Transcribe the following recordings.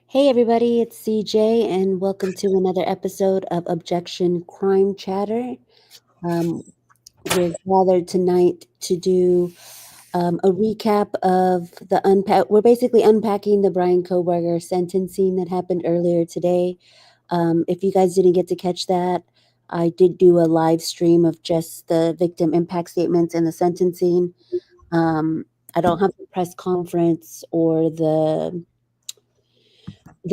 Hey everybody, it's CJ, and welcome to another episode of Objection Crime Chatter. Um, we're gathered tonight to do a recap of the unpack. We're basically unpacking the Brian Kohberger sentencing that happened earlier today. If you guys didn't get to catch that, I did do a live stream of just the victim impact statements and the sentencing. I don't have the press conference or the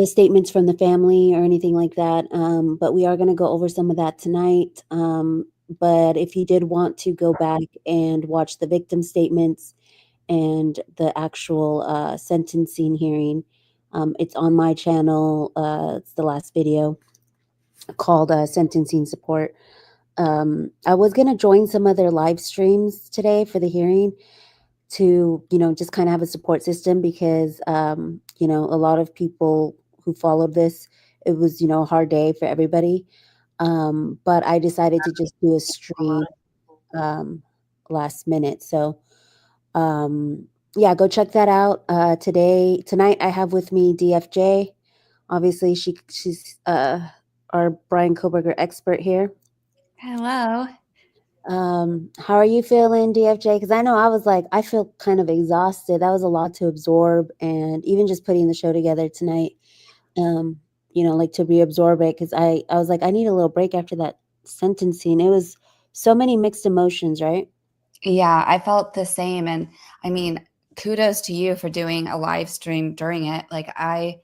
statements from the family or anything like that. But we are going to go over some of that tonight. But if you did want to go back and watch the victim statements and the actual sentencing hearing, it's on my channel. It's the last video called Sentencing Support. I was going to join some other live streams today for the hearing to, just kind of have a support system because, a lot of people who followed this, it was, a hard day for everybody. But I decided to just do a stream last minute. So, yeah, go check that out. Tonight, I have with me DFJ. Obviously, she's our Brian Kohberger expert here. Hello. How are you feeling, DFJ? Because I know I feel kind of exhausted. That was a lot to absorb, and even just putting the show together tonight, like to reabsorb it. Because I was like, I need a little break after that sentencing. It was so many mixed emotions, right? Yeah, I felt the same. And I mean, kudos to you for doing a live stream during it. I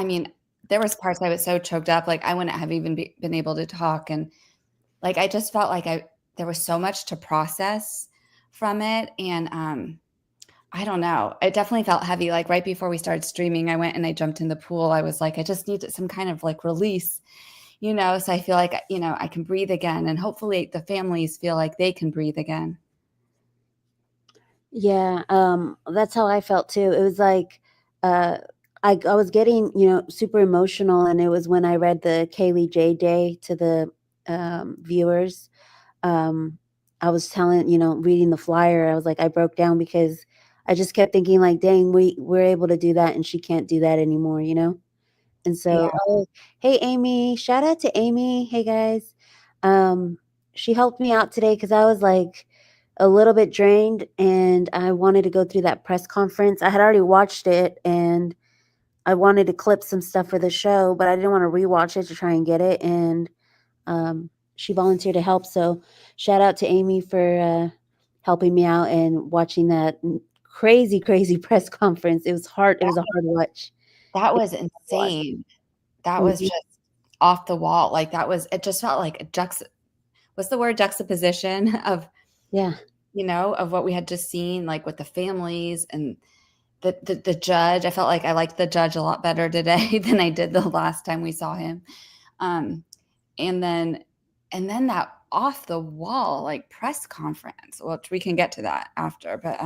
mean, there was parts I was so choked up, like I wouldn't have even been able to talk. And like, I just felt like there was so much to process from it. And I don't know. It definitely felt heavy. Like right before we started streaming, I went and I jumped in the pool. I was like, I just need some kind of like release, so I feel like, I can breathe again. And hopefully the families feel like they can breathe again. Yeah, that's how I felt too. It was like I was getting, super emotional, and it was when I read the Kaylee J Day to the viewers. I was telling, reading the flyer, I was like, I broke down because I just kept thinking like, dang, we're able to do that and she can't do that anymore, And so, Yeah. oh, hey Amy, shout out to Amy. Hey guys. Um, she helped me out today because I was like a little bit drained and I wanted to go through that press conference. I had already watched it and I wanted to clip some stuff for the show, but I didn't want to rewatch it to try and get it. And she volunteered to help. So shout out to Amy for helping me out and watching that crazy, crazy press conference. It was hard. It was a hard watch. That It was was a hard insane. That watch. was just off the wall. Like it just felt like what's the word? Juxtaposition of, Yeah. of what we had just seen, like with the families and the judge. I felt like I liked the judge a lot better today than I did the last time we saw him. Um, and then, that off the wall, like press conference, which we can get to that after, but,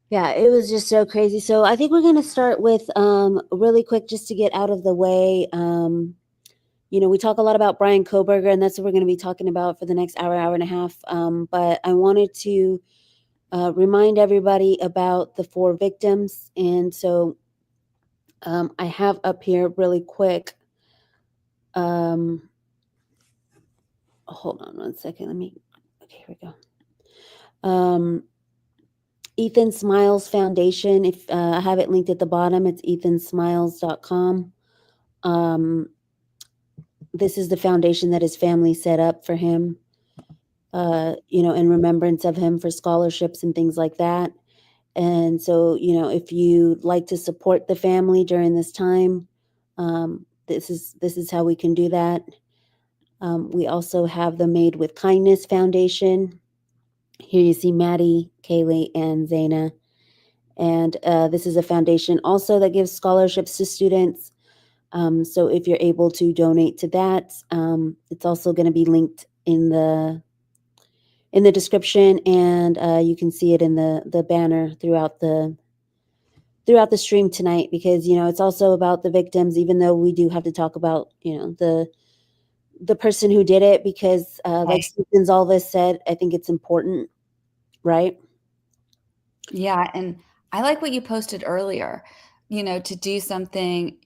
Yeah, it was just so crazy. So I think we're going to start with really quick just to get out of the way. We talk a lot about Brian Kohberger, and that's what we're going to be talking about for the next hour, hour and a half. But I wanted to remind everybody about the 4 victims. And so I have up here really quick. Hold on one second. Okay, here we go. Ethan Smiles Foundation. If I have it linked at the bottom, it's ethansmiles.com. This is the foundation that his family set up for him, in remembrance of him for scholarships and things like that. And so, if you'd like to support the family during this time, this is how we can do that. We also have the Made with Kindness Foundation. Here you see Maddie, Kaylee, and Zaina. And this is a foundation also that gives scholarships to students. So if you're able to donate to that, it's also going to be linked in the description, and you can see it in the banner throughout the stream tonight, because it's also about the victims, even though we do have to talk about the person who did it, because like Steve Gonzalez said, I think it's important, right? yeah. And I like what you posted earlier. to do something,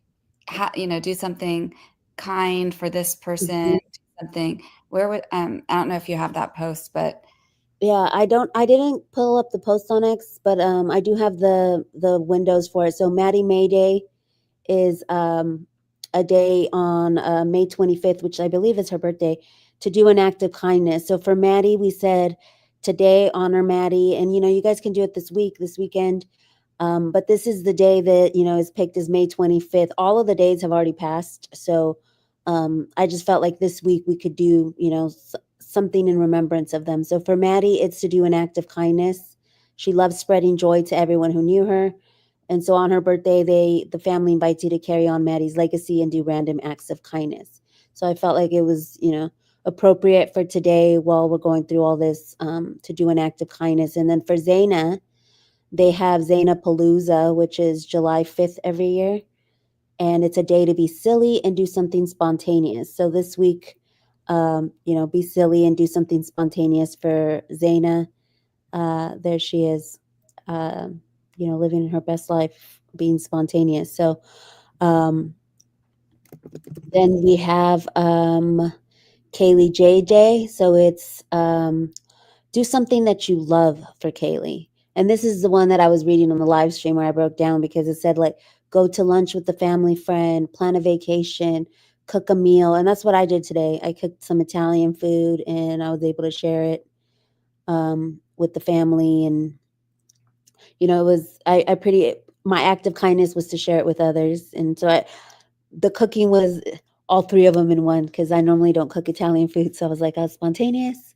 do something kind for this person, Mhm. do something. Where would I don't know if you have that post, but Yeah, I didn't pull up the post on X, but I do have the windows for it. So Maddie May Day is a day on May 25th, which I believe is her birthday, to do an act of kindness. So for Maddie, we said today, honor Maddie. And, you guys can do it this week, this weekend. But this is the day that, is picked as May 25th. All of the days have already passed. So I just felt like this week we could do, something in remembrance of them. So for Maddie, it's to do an act of kindness. She loves spreading joy to everyone who knew her. And so on her birthday, the family invites you to carry on Maddie's legacy and do random acts of kindness. So I felt like it was, appropriate for today while we're going through all this to do an act of kindness. And then for Zaina, they have Zaina Palooza, which is July 5th every year. And it's a day to be silly and do something spontaneous. So this week, be silly and do something spontaneous for Zaina. There she is, living her best life, being spontaneous. So then we have Kaylee J Day. So it's do something that you love for Kaylee. And this is the one that I was reading on the live stream where I broke down because it said, like, go to lunch with a family friend, plan a vacation, cook a meal. And that's what I did today. I cooked some Italian food and I was able to share it with the family. And, it was, my act of kindness was to share it with others. And so the cooking was all three of them in one because I normally don't cook Italian food. So I was like, I was spontaneous.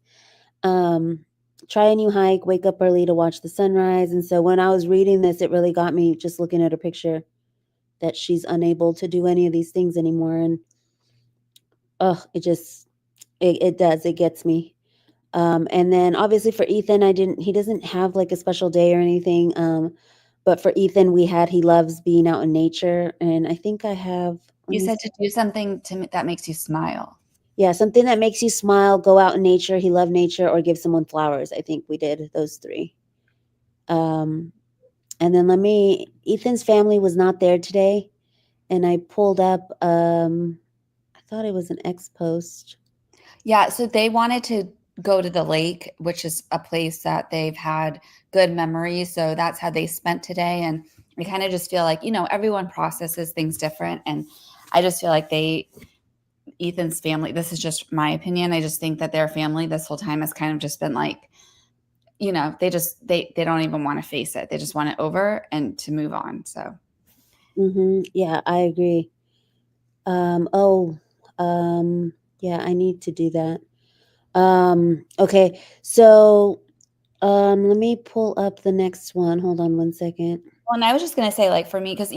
Um, Try a new hike, wake up early to watch the sunrise. And so when I was reading this, it really got me just looking at her picture that she's unable to do any of these things anymore. And it does, it gets me. And then obviously for Ethan, he doesn't have like a special day or anything. But for Ethan, he loves being out in nature. And I think I have, let you me said see. to do something that makes you smile. Yeah, something that makes you smile, go out in nature. He loved nature, or give someone flowers. I think we did those three. Um, And then Ethan's family was not there today. And I pulled up, I thought it was an X post. Yeah, so they wanted to go to the lake, which is a place that they've had good memories. So that's how they spent today. And I kind of just feel like, everyone processes things different. And I just feel like Ethan's family, this is just my opinion. I just think that their family this whole time has kind of just been like, they don't even want to face it. They just want it over and to move on. So Yeah, I agree. Um, oh, yeah, I need to do that. Okay. So, let me pull up the next one. Hold on one second. well, and I was just gonna say, like, for me, because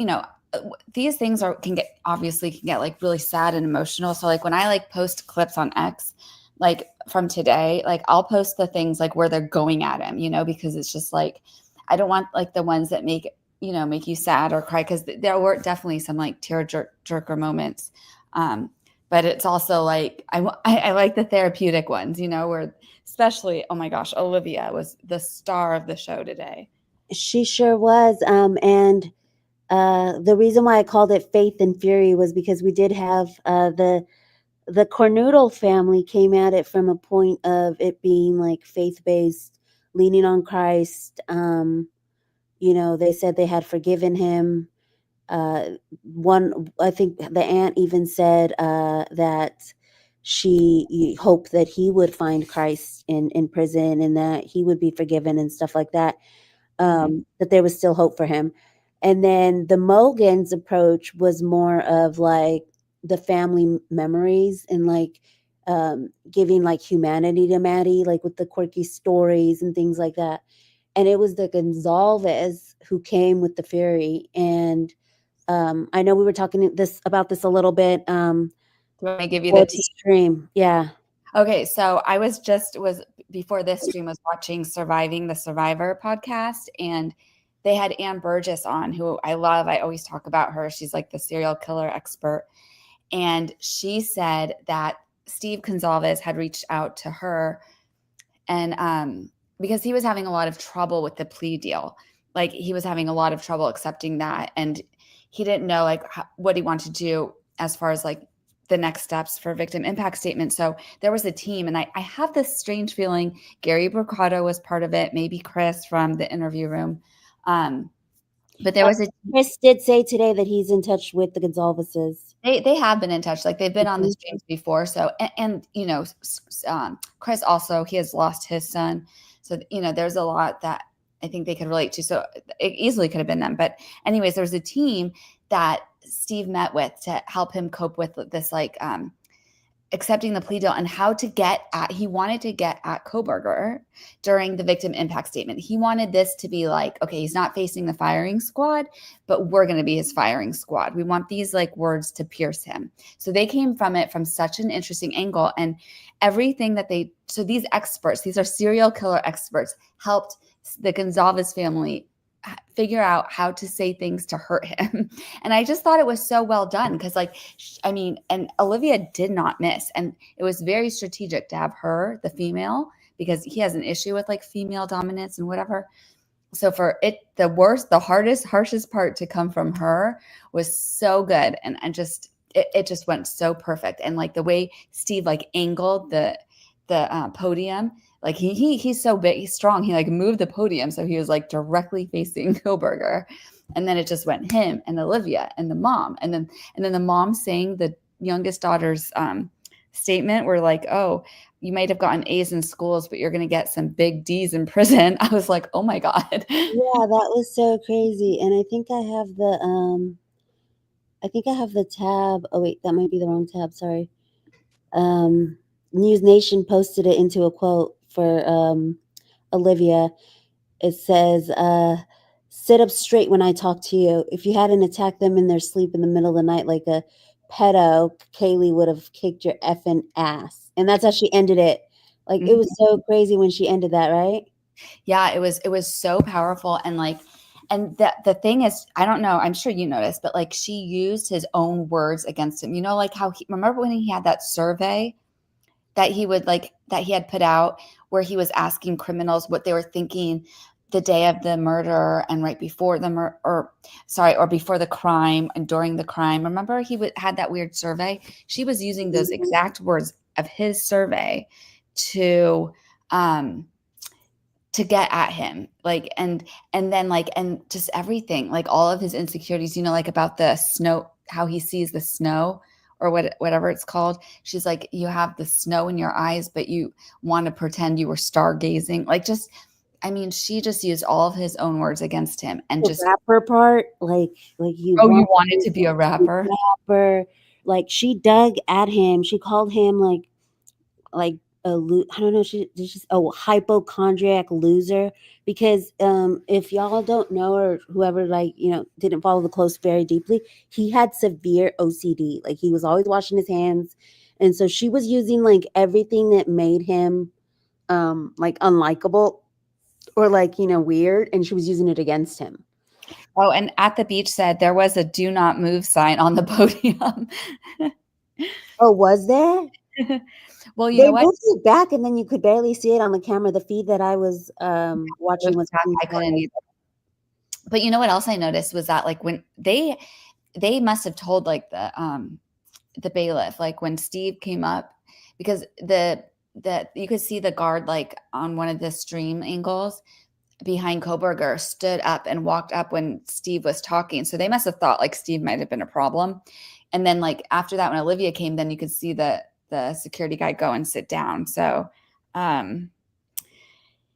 these things can get like really sad and emotional. So like when I like post clips on X, like from today, like I'll post the things like where they're going at him, because it's just like I don't want like the ones that make you sad or cry, because there were definitely some like jerker moments. But it's also like I like the therapeutic ones, where especially, oh my gosh, Olivia was the star of the show today. She sure was. And the reason why I called it Faith and Fury was because we did have the Kernodle family came at it from a point of it being like faith based, leaning on Christ. They said they had forgiven him. I think the aunt even said that she hoped that he would find Christ in prison and that he would be forgiven and stuff like that. That there was still hope for him. And then the Mogen's approach was more of like the family memories and like giving like humanity to Maddie, like with the quirky stories and things like that. And it was the Goncalves who came with the fury. And I know we were talking about this a little bit Do I give you before the the tea? stream. Yeah. Okay, so I was before this stream was watching Surviving the Survivor podcast, and they had Ann Burgess on, who I love. I always talk about her. She's like the serial killer expert. And she said that Steve Gonzalez had reached out to her and because he was having a lot of trouble with the plea deal. Like he was having a lot of trouble accepting that. And he didn't know like what he wanted to do as far as like the next steps for victim impact statement. So there was a team, and I have this strange feeling Gary Brocado was part of it, maybe Chris from the interview room. But there was a Chris did say today that he's in touch with the Goncalveses. they have been in touch, like they've been on the Mhm. streams before. So and you know, Chris also, he has lost his son, so you know there's a lot that I think they could relate to. So it easily could have been them. But anyways, there was a team that Steve met with to help him cope with this like accepting the plea deal and how to get at, he wanted to get at Kohberger during the victim impact statement. He wanted this to be like, okay, he's not facing the firing squad, but we're going to be his firing squad. We want these like words to pierce him. So they came from it from such an interesting angle, and everything that they, so these experts, these are serial killer experts, helped the Goncalves family figure out how to say things to hurt him. And I just thought it was so well done because like, I mean, and Olivia did not miss. And it was very strategic to have her, the female, because he has an issue with like female dominance and whatever. So for it, the worst, the hardest, harshest part to come from her was so good. And just, it just went so perfect. And like the way Steve like angled the podium, like he's so big, he's strong. He like moved the podium so he was like directly facing Kohberger, and then it just went him and Olivia and the mom, and then the mom saying the youngest daughter's statement where like, oh, you might have gotten A's in schools, but you're going to get some big D's in prison. I was like, oh my god. Yeah, that was so crazy. And I think I have the tab. Oh wait, that might be the wrong tab. Sorry. News Nation posted it into a quote for Olivia. It says, sit up straight when I talk to you. If you hadn't attacked them in their sleep in the middle of the night like a pedo, Kaylee would have kicked your effing ass. And that's how she ended it. Like, it was so crazy when she ended that, right? Yeah, it was so powerful. And like, and the thing is, I don't know, I'm sure you noticed, but like she used his own words against him. You know, like how remember when he had that survey that he would like, that he had put out where he was asking criminals what they were thinking the day of the murder and right before the murder, or before the crime and during the crime. Remember he had that weird survey? She was using those exact words of his survey to get at him, like, and then like, and just everything, like all of his insecurities, you know, like about the snow, how he sees the snow or whatever it's called. She's like, you have the snow in your eyes, but you want to pretend you were stargazing. Like, just, I mean, she just used all of his own words against him, and The just, rapper part, like you oh, you want wanted to be a rapper? rapper. Like, she dug at him. She called him like I don't know. She just hypochondriac loser. Because if y'all don't know, or whoever like didn't follow the close very deeply, he had severe OCD. Like, he was always washing his hands, and so she was using like everything that made him like unlikable or like weird, and she was using it against him. Oh, and at the beach said there was a "do not move" sign on the podium. Oh, was there? Well, you They know what? moved it back, and then you could barely see it on the camera. The feed that I was watching was pretty I couldn't bad. either. But you know what else I noticed was that like when they must have told like the bailiff, like when Steve came up, because the you could see the guard like on one of the stream angles behind Kohberger stood up and walked up when Steve was talking. So they must have thought like Steve might have been a problem. And then like after that, when Olivia came, then you could see the security guy go and sit down. So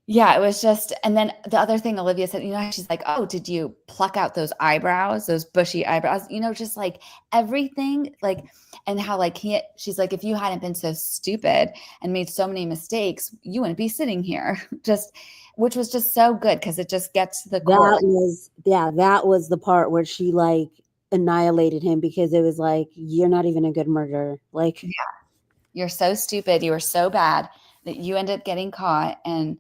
yeah, it was just, and then the other thing Olivia said, you know, she's like, oh, did you pluck out those eyebrows, those bushy eyebrows? You know, just like everything, like, and how like she's like, if you hadn't been so stupid and made so many mistakes, you wouldn't be sitting here. Just, which was just so good because it just gets to the core. That was the part where she like annihilated him, because it was like, you're not even a good murderer. Like, Yeah, you're so stupid. You were so bad that you ended up getting caught, and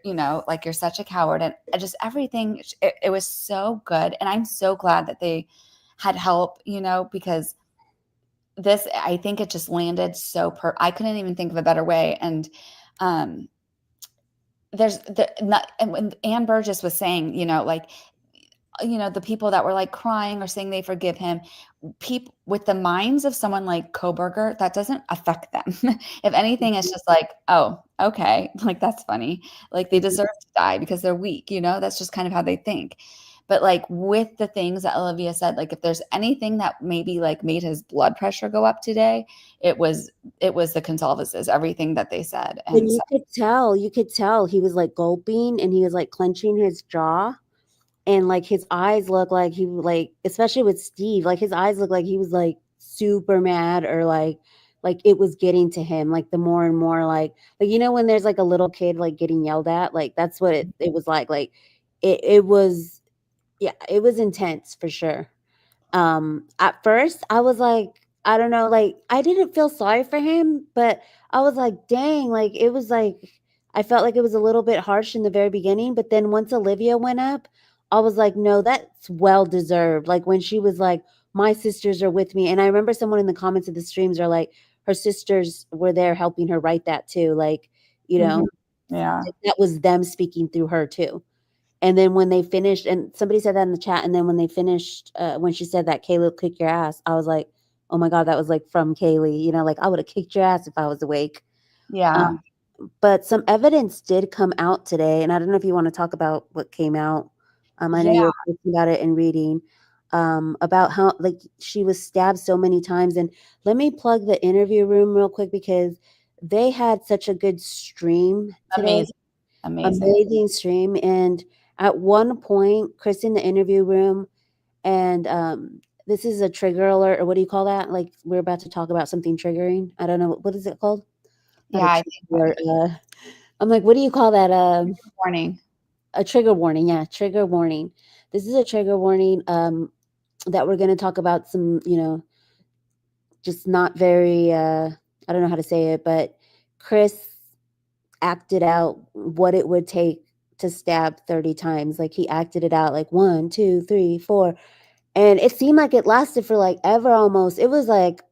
you know, like you're such a coward, and just everything. It was so good, and I'm so glad that they had help. You know, because this, I think it just landed so I couldn't even think of a better way. And there's and when Ann Burgess was saying, you know, like the people that were like crying or saying they forgive him, people with the minds of someone like Kohberger, that doesn't affect them. If anything, it's just like, oh, okay, like that's funny. Like they deserve to die because they're weak, that's just kind of how they think. But like with the things that Olivia said, like if there's anything that maybe like made his blood pressure go up today, it was the Goncalveses, everything that they said. And And so, you could tell he was like gulping and he was like clenching his jaw. And like his eyes look like he like, especially with Steve, like his eyes look like he was like super mad or like it was getting to him. Like the more and more like when there's like a little kid like getting yelled at, like that's what it was like. Like it was, yeah, it was intense for sure. At first I was like, I don't know, like I didn't feel sorry for him, but I was like, dang, like it was like I felt like it was a little bit harsh in the very beginning, but then once Olivia went up, I was like, no, that's well deserved. Like when she was like, my sisters are with me. And I remember someone in the comments of the streams are like, her sisters were there helping her write that too. Like, you mhm, know, yeah. that was them speaking through her too. And then when they finished, and somebody said that in the chat, and then when they finished, when she said that Kaylee will kick your ass, I was like, oh my God, that was like from Kaylee. Like I would have kicked your ass if I was awake. Yeah. Um, but some evidence did come out today, and I don't know if you want to talk about what came out. I know Yeah. you were thinking about it and reading about how like she was stabbed so many times. And let me plug the interview room real quick because they had such a good stream today. Amazing. Amazing. Amazing stream. And at one point, Chris in the interview room, and this is a trigger alert, or what do you call that? Like we're about to talk about something triggering. I don't know what is it called. Not Yeah, a I trigger think alert. I'm like, what do you call that? warning. A trigger warning. Yeah, trigger warning. This is a trigger warning. That we're going to talk about some, just not very. I don't know how to say it, but Chris acted out what it would take to stab 30 times. Like he acted it out like 1, 2, 3, 4. And it seemed like it lasted for like ever almost. It was like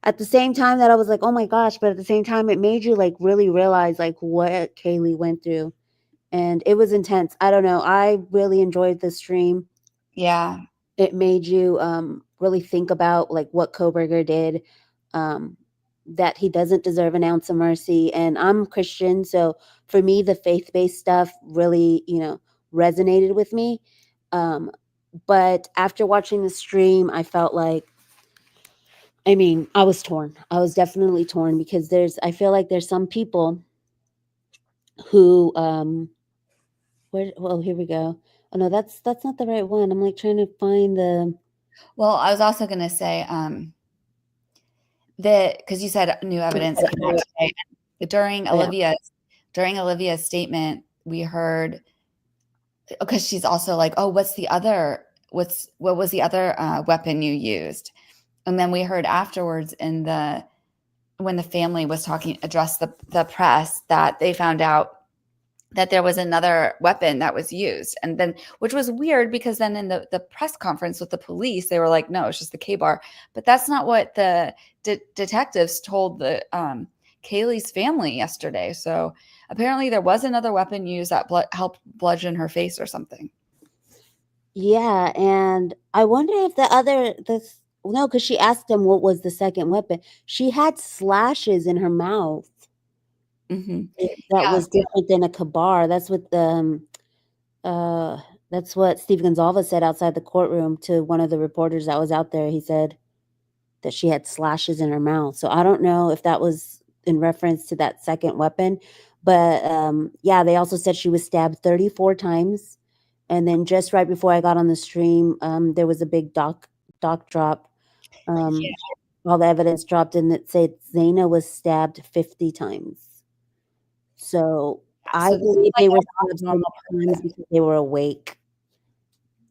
at the same time that I was like, oh my gosh, but at the same time, it made you like really realize like what Kaylee went through. And it was intense. I don't know. I really enjoyed the stream. Yeah. It made you really think about like what Kohberger did, that he doesn't deserve an ounce of mercy. And I'm Christian, so for me, the faith-based stuff really, resonated with me. But after watching the stream, I felt like, I mean, I was torn. I was definitely torn because I feel like there's some people who, well, here we go. Oh no, that's not the right one. I'm like trying to find the. Well, I was also gonna say, that because you said new evidence came out today. During Oh, yeah. Olivia's statement, we heard because she's also like, "Oh, what was the other weapon you used?" And then we heard afterwards when the family was addressed the press, that they found out that there was another weapon that was used. And then, which was weird because then in the press conference with the police, they were like, no, it's just the K-bar. But that's not what the detectives told the Kaylee's family yesterday. So apparently there was another weapon used that helped bludgeon her face or something. Yeah, and I wonder if no, because she asked him what was the second weapon. She had slashes in her mouth. Mm-hmm. That Yeah. was different than a kabar. That's what Steve Gonzalez said outside the courtroom to one of the reporters that was out there. He said that she had slashes in her mouth. So I don't know if that was in reference to that second weapon, but yeah, they also said she was stabbed 34 times. And then just right before I got on the stream, there was a big doc drop. Yeah. All the evidence dropped in that said Zaina was stabbed 50 times. So I So this is believe like they were a stabbed so normal many times person. because they were awake.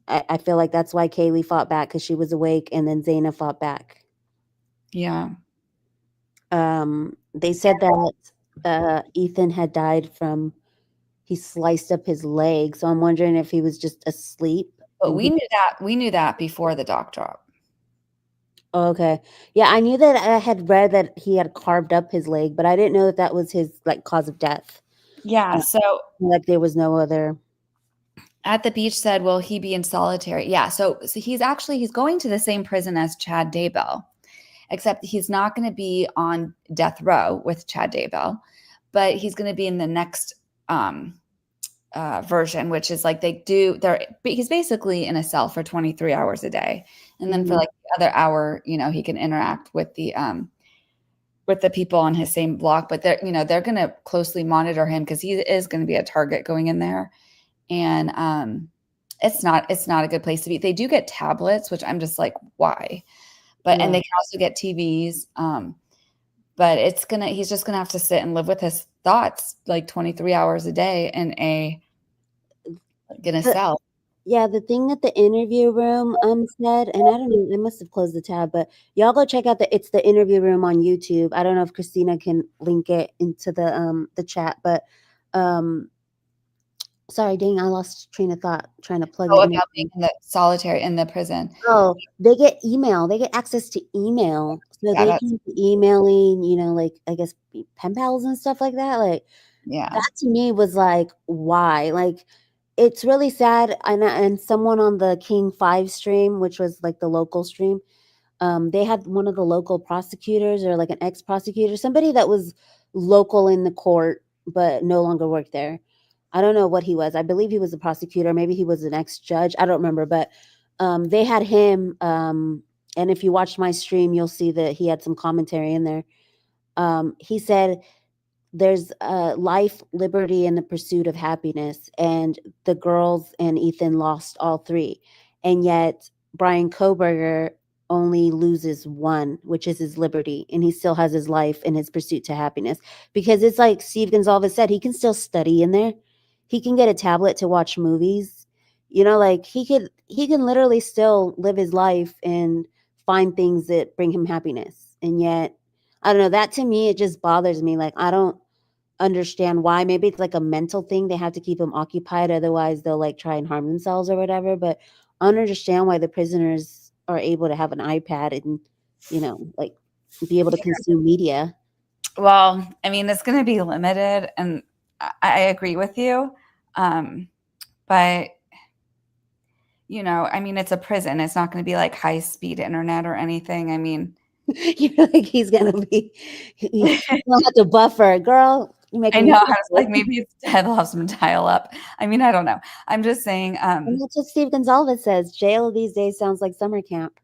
I feel like that's why Kaylee fought back because she was awake, and then Zaina fought back. Yeah. They said that Ethan had died from he sliced up his leg, so I'm wondering if he was just asleep. But And we knew that before the doc drop. okay, yeah, I knew that I had read that he had carved up his leg, but I didn't know that that was his like cause of death. Yeah. So Like there was no other. at the beach said, will he be in solitary? Yeah. So he's going to the same prison as Chad Daybell, except he's not going to be on death row with Chad Daybell, but he's going to be in the next version, which is like he's basically in a cell for 23 hours a day. And then for like the other hour, he can interact with the people on his same block, but they're going to closely monitor him because he is going to be a target going in there. And it's not a good place to be. They do get tablets, which I'm just like, why? But and they can also get TVs. But he's just gonna have to sit and live with his thoughts like 23 hours a day in a cell. Yeah, the thing that the interview room said, and I don't know, I must have closed the tab, but y'all go check out it's the interview room on YouTube. I don't know if Christina can link it into the chat, but sorry, dang, I lost train of thought trying to plug it in. About being in the solitary in the prison. Oh, they get email. They get access to email. So they can be emailing, like, I guess, pen pals and stuff like that. Like, that to me was like, why? Like, it's really sad. And someone on the King 5 stream, which was like the local stream, they had one of the local prosecutors or like an ex-prosecutor, somebody that was local in the court, but no longer worked there. I don't know what he was. I believe he was a prosecutor. Maybe he was an ex-judge. I don't remember, but they had him. And if you watch my stream, you'll see that he had some commentary in there. He said, there's life, liberty, and the pursuit of happiness. And the girls and Ethan lost all three. And yet Brian Kohberger only loses one, which is his liberty. And he still has his life and his pursuit to happiness. Because it's like Steve Goncalves said, he can still study in there. He can get a tablet to watch movies. Like he can literally still live his life and find things that bring him happiness. And yet, I don't know, that to me, it just bothers me. Like, I don't understand why. Maybe it's like a mental thing. They have to keep them occupied. Otherwise, they'll like try and harm themselves or whatever. But I don't understand why the prisoners are able to have an iPad and, like be able to consume media. Well, I mean, it's going to be limited, and I agree with you. But I mean, it's a prison. It's not going to be like high speed internet or anything. I mean, you're like, he's going to be, he'll have to buffer. Girl, you make I know. I was like, maybe he'll have some dial up. I mean, I don't know. I'm just saying. And that's what Steve Goncalves says. Jail these days sounds like summer camp.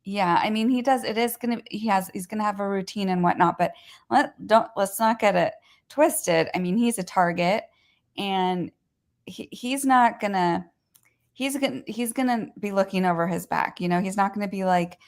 Yeah, I mean, he does. It is gonna. He's gonna have a routine and whatnot. But let's not get it twisted. I mean, he's a target, and he's not gonna. He's gonna be looking over his back. He's not gonna be like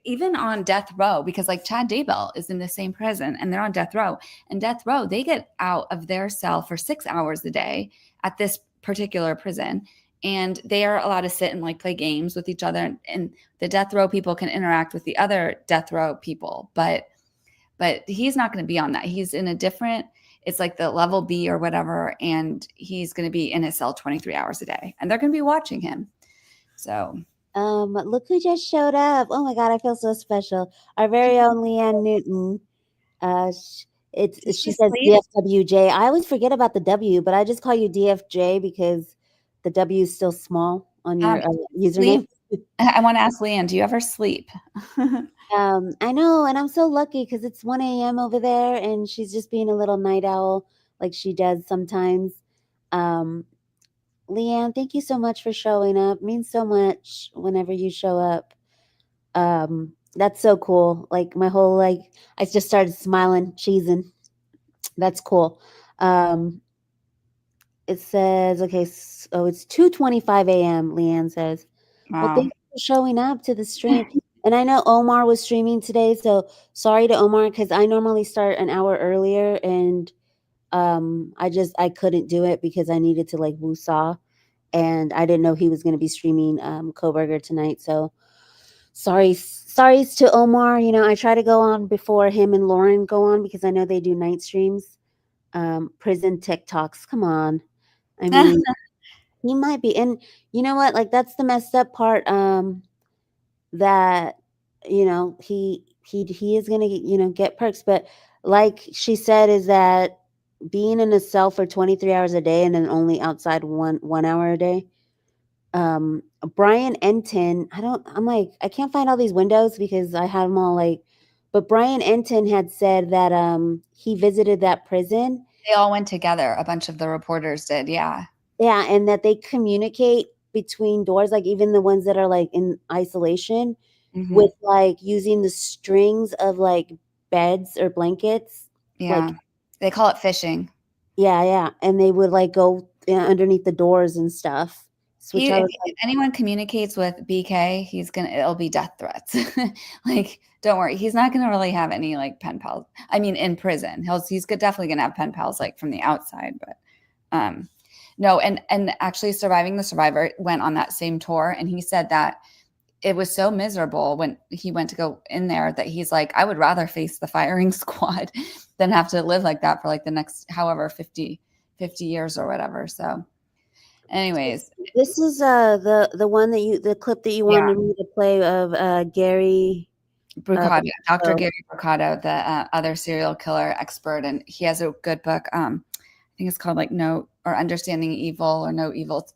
even on death row, because like Chad Daybell is in the same prison and they're on death row. And death row, they get out of their cell for 6 hours a day at this particular prison. And they are allowed to sit and like play games with each other. And the death row people can interact with the other death row people. But he's not going to be on that. He's in a different, it's like the level B or whatever. And he's going to be in his cell 23 hours a day. And they're going to be watching him. So look who just showed up. Oh my God, I feel so special. Our very own Leanne Newton. She says dFckWJ. I always forget about the W, but I just call you DFJ because the W is still small on your username. I want to ask Leanne, do you ever sleep? I know, and I'm so lucky because it's 1 a.m. over there, and she's just being a little night owl like she does sometimes. Leanne, thank you so much for showing up. It means so much whenever you show up. That's so cool. Like my whole I just started smiling, cheesing. That's cool. It says, okay, so it's 2:25 a.m. Leanne says. Wow. Well, thanks for showing up to the stream. And I know Omar was streaming today, so sorry to Omar because I normally start an hour earlier, and I couldn't do it because I needed to like woosah. And I didn't know he was going to be streaming Kohberger tonight. So sorry to Omar. I try to go on before him and Lauren go on because I know they do night streams. Prison TikToks. Come on. I mean, he might be. And you know what? Like, that's the messed up part. That, he is going to, get perks. But like she said, is that being in a cell for 23 hours a day and then only outside 1 hour a day. Brian Enton, I'm like, I can't find all these windows because I had them all like, but Brian Enton had said that he visited that prison. They all went together. A bunch of the reporters did. Yeah. Yeah, and that they communicate between doors, like even the ones that are like in isolation, Hmm. with like using the strings of like beds or blankets. Like, Yeah. They call it fishing. yeah. And they would like go underneath the doors and stuff. Which I If was like, anyone communicates with BK, it'll be death threats. Like, don't worry, he's not gonna really have any like pen pals. I mean, in prison, definitely gonna have pen pals like from the outside, but um, no. And actually, Surviving the Survivor went on that same tour, and he said that it was so miserable when he went to go in there that he's like, I would rather face the firing squad than have to live like that for like the next however 50 years or whatever. So, anyways, this is the one the clip that you yeah. wanted me to play of Gary Brucado, Dr. Picasso. Gary Brucado, the other serial killer expert, and he has a good book. I think it's called like No or Understanding Evil or No Evil,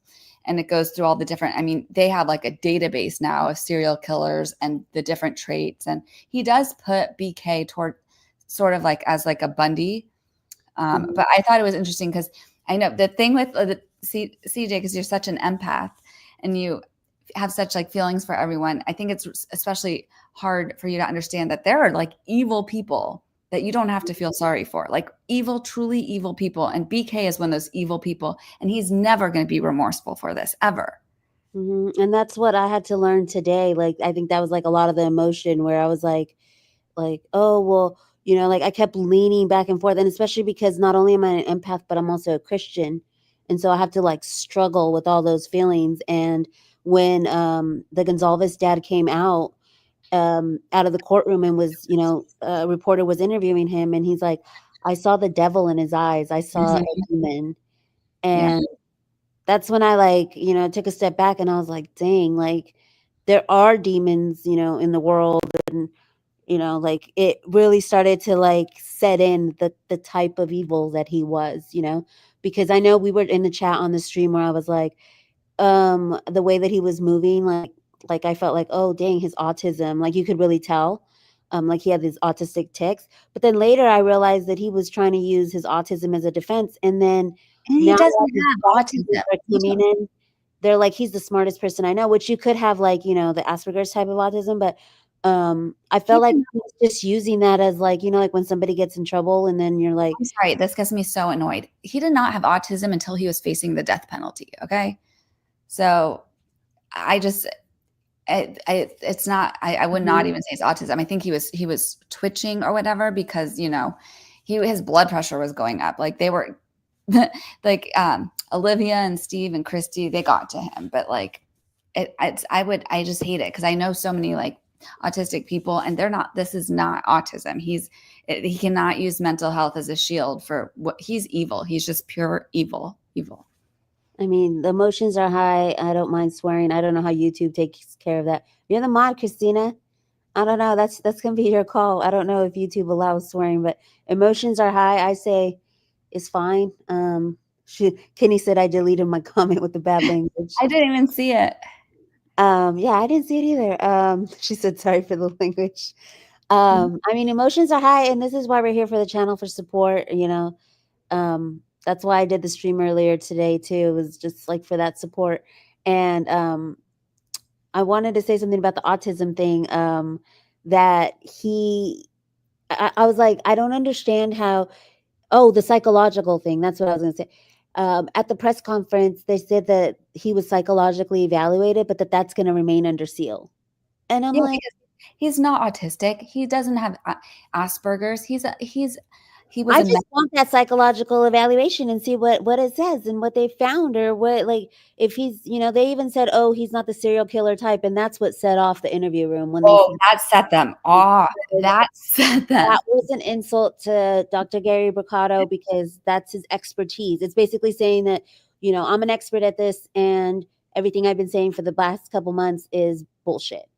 and it goes through all the different. I mean, they have like a database now of serial killers and the different traits, and he does put BK toward sort of like as like a Bundy. Mhm. But I thought it was interesting because I know the thing with CJ, because you're such an empath and you have such like feelings for everyone. I think it's especially hard for you to understand that there are like evil people that you don't have to feel sorry for, like evil, truly evil people. And BK is one of those evil people, and he's never going to be remorseful for this ever. And that's what I had to learn today. Like, I think that was like a lot of the emotion where I was like, oh, well, like I kept leaning back and forth. And especially because not only am I an empath, but I'm also a Christian. And so I have to like struggle with all those feelings. And when the Gonzalves dad came out of the courtroom and was, a reporter was interviewing him, and he's like, I saw the devil in his eyes. I saw a Mhm. demon. Yeah. And that's when I like, took a step back and I was like, dang, like there are demons, in the world. And, like it really started to like set in the type of evil that he was, because I know we were in the chat on the stream where I was like, the way that he was moving, like I felt like, oh dang, his autism, like you could really tell, like he had these autistic tics. But then later I realized that he was trying to use his autism as a defense. And then And he now doesn't that these have prosecutors autism. are coming in, they're like, he's the smartest person I know, which you could have like, the Asperger's type of autism. But I He felt like didn't. he was just using that as like, like when somebody gets in trouble and then you're like, I'm sorry, this gets me so annoyed. He did not have autism until he was facing the death penalty. Okay. So I just, it's not, I would not mhm, even say it's autism. I think he was twitching or whatever because, his blood pressure was going up. Like they were like, Olivia and Steve and Christy, they got to him, but like I just hate it because I know so many like autistic people and this is not autism. He cannot use mental health as a shield for what he's evil. He's just pure evil. I mean, the emotions are high. I don't mind swearing. I don't know how YouTube takes care of that. You're the mod, Christina. I don't know. That's gonna be your call. I don't know if YouTube allows swearing, but emotions are high. I say it's fine. Kenny said I deleted my comment with the bad language. I didn't even see it. Yeah, I didn't see it either. She said sorry for the language. I mean, emotions are high, and this is why we're here for the channel for support. That's why I did the stream earlier today too. It was just like for that support. And I wanted to say something about the autism thing. That I was like, I don't understand how. Oh, the psychological thing. That's what I was going to say. At the press conference, they said that he was psychologically evaluated, but that's going to remain under seal. And I'm Yeah, like, because he's not autistic. He doesn't have Asperger's. He was I a just want that psychological evaluation and see what it says and what they found, or what, like, if he's, they even said, oh, he's not the serial killer type, and that's what set off the interview room when they oh, said that set them off. That set that them. was an insult to Dr. Gary Bricado because that's his expertise. It's basically saying that, I'm an expert at this and everything I've been saying for the last couple months is bullshit.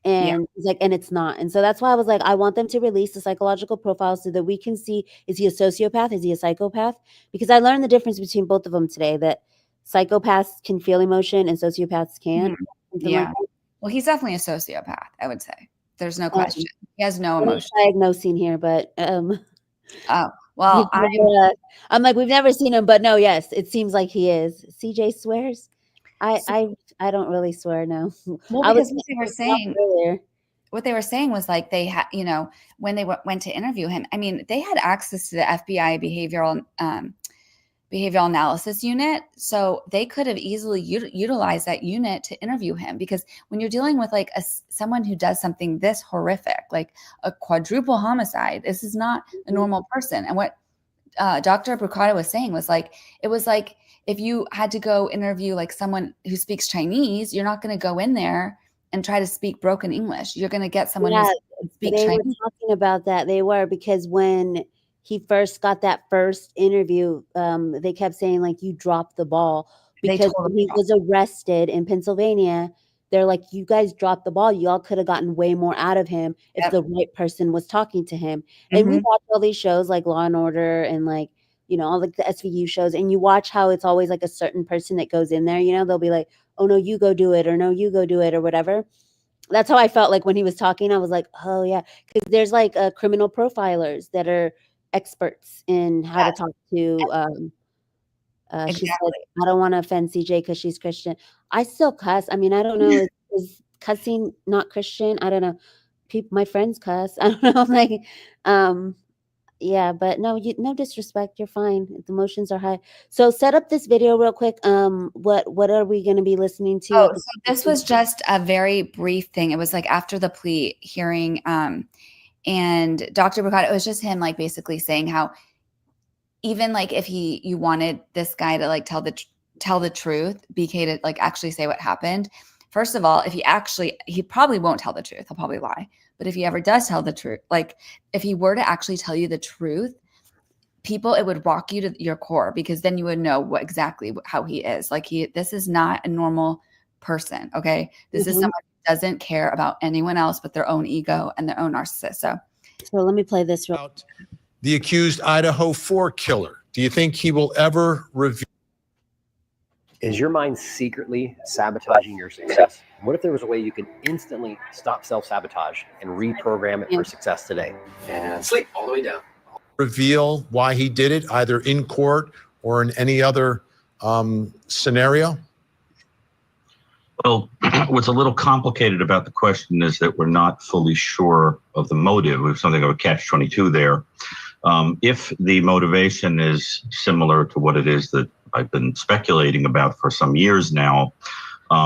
And he's like, and it's not. And so that's why I was like, I want them to release the psychological profile so that we can see, is he a sociopath? Is he a psychopath? Because I learned the difference between both of them today, that psychopaths can feel emotion and sociopaths can't. Something like Yeah. Well, he's definitely a sociopath, I would say. There's no that. question. He has no I'm not emotion. diagnosing here, but Oh, well, I'm like, we've never seen him, but no, yes, it seems like he is. CJ swears. I don't really swear, no. well, I was because earlier. what they were saying was like they had, you know, when they went to interview him, I mean, they had access to the FBI behavioral analysis unit, so they could have easily utilized that unit to interview him. Because when you're dealing with like someone who does something this horrific, like a quadruple homicide, this is not a normal person. And what Dr. Brucata was saying was like, it was like if you had to go interview like someone who speaks Chinese, you're not going to go in there and try to speak broken English. You're going to get someone who speaks They Chinese. were talking about that. They were, because when he first got that first interview, they kept saying like, you dropped the ball, because when he was arrested in Pennsylvania, they're like, you guys dropped the ball. Y'all could have gotten way more out of him if the right person was talking to him. And we watch all these shows like Law and Order and like, you know, all like the SVU shows, and you watch how it's always like a certain person that goes in there, you know, they'll be like, oh no, you go do it, or no, you go do it, or whatever. That's how I felt like when he was talking. I was like, oh yeah, because there's like criminal profilers that are experts in how to talk to she said, I don't want to offend CJ because she's Christian. I still cuss. I mean, I don't know, is cussing not Christian? I don't know. My friends cuss. I don't know. Like, yeah, but no, no disrespect. You're fine. The emotions are high. So set up this video real quick. What are we going to be listening to? Oh, so this was just a very brief thing. It was like after the plea hearing, and Dr. Brucata, it was just him like basically saying how even like if you wanted this guy to like tell the truth, BK to like actually say what happened. First of all, if he probably won't tell the truth. He'll probably lie. But if he ever does tell the truth, like if he were to actually tell you the truth, it would rock you to your core, because then you would know exactly how he is. Like this is not a normal person. Okay. This is someone who doesn't care about anyone else but their own ego and their own narcissist. So let me play this real. The accused Idaho 4 killer. Do you think he will ever reveal? Is your mind secretly sabotaging your success? What if there was a way you could instantly stop self-sabotage and reprogram it for success today? And sleep all the way down. Reveal why he did it, either in court or in any other scenario? Well, what's a little complicated about the question is that we're not fully sure of the motive. We have something of a catch-22 there. If the motivation is similar to what it is that I've been speculating about for some years now,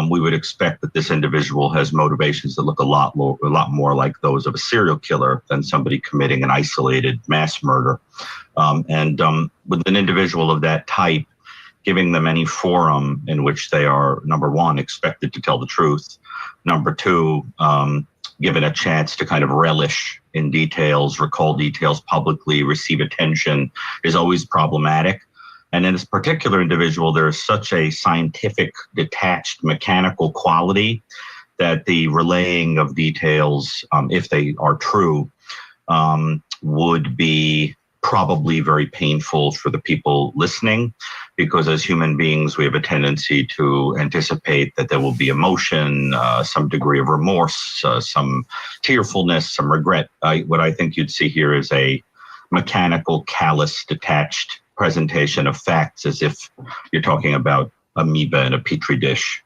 we would expect that this individual has motivations that look a lot more like those of a serial killer than somebody committing an isolated mass murder. With an individual of that type, giving them any forum in which they are, number one, expected to tell the truth, number two, given a chance to kind of relish in details, recall details publicly, receive attention, is always problematic. And in this particular individual, there is such a scientific, detached, mechanical quality that the relaying of details, if they are true, would be probably very painful for the people listening, because as human beings, we have a tendency to anticipate that there will be emotion, some degree of remorse, some tearfulness, some regret. What I think you'd see here is a mechanical, callous, detached presentation of facts, as if you're talking about amoeba in a petri dish.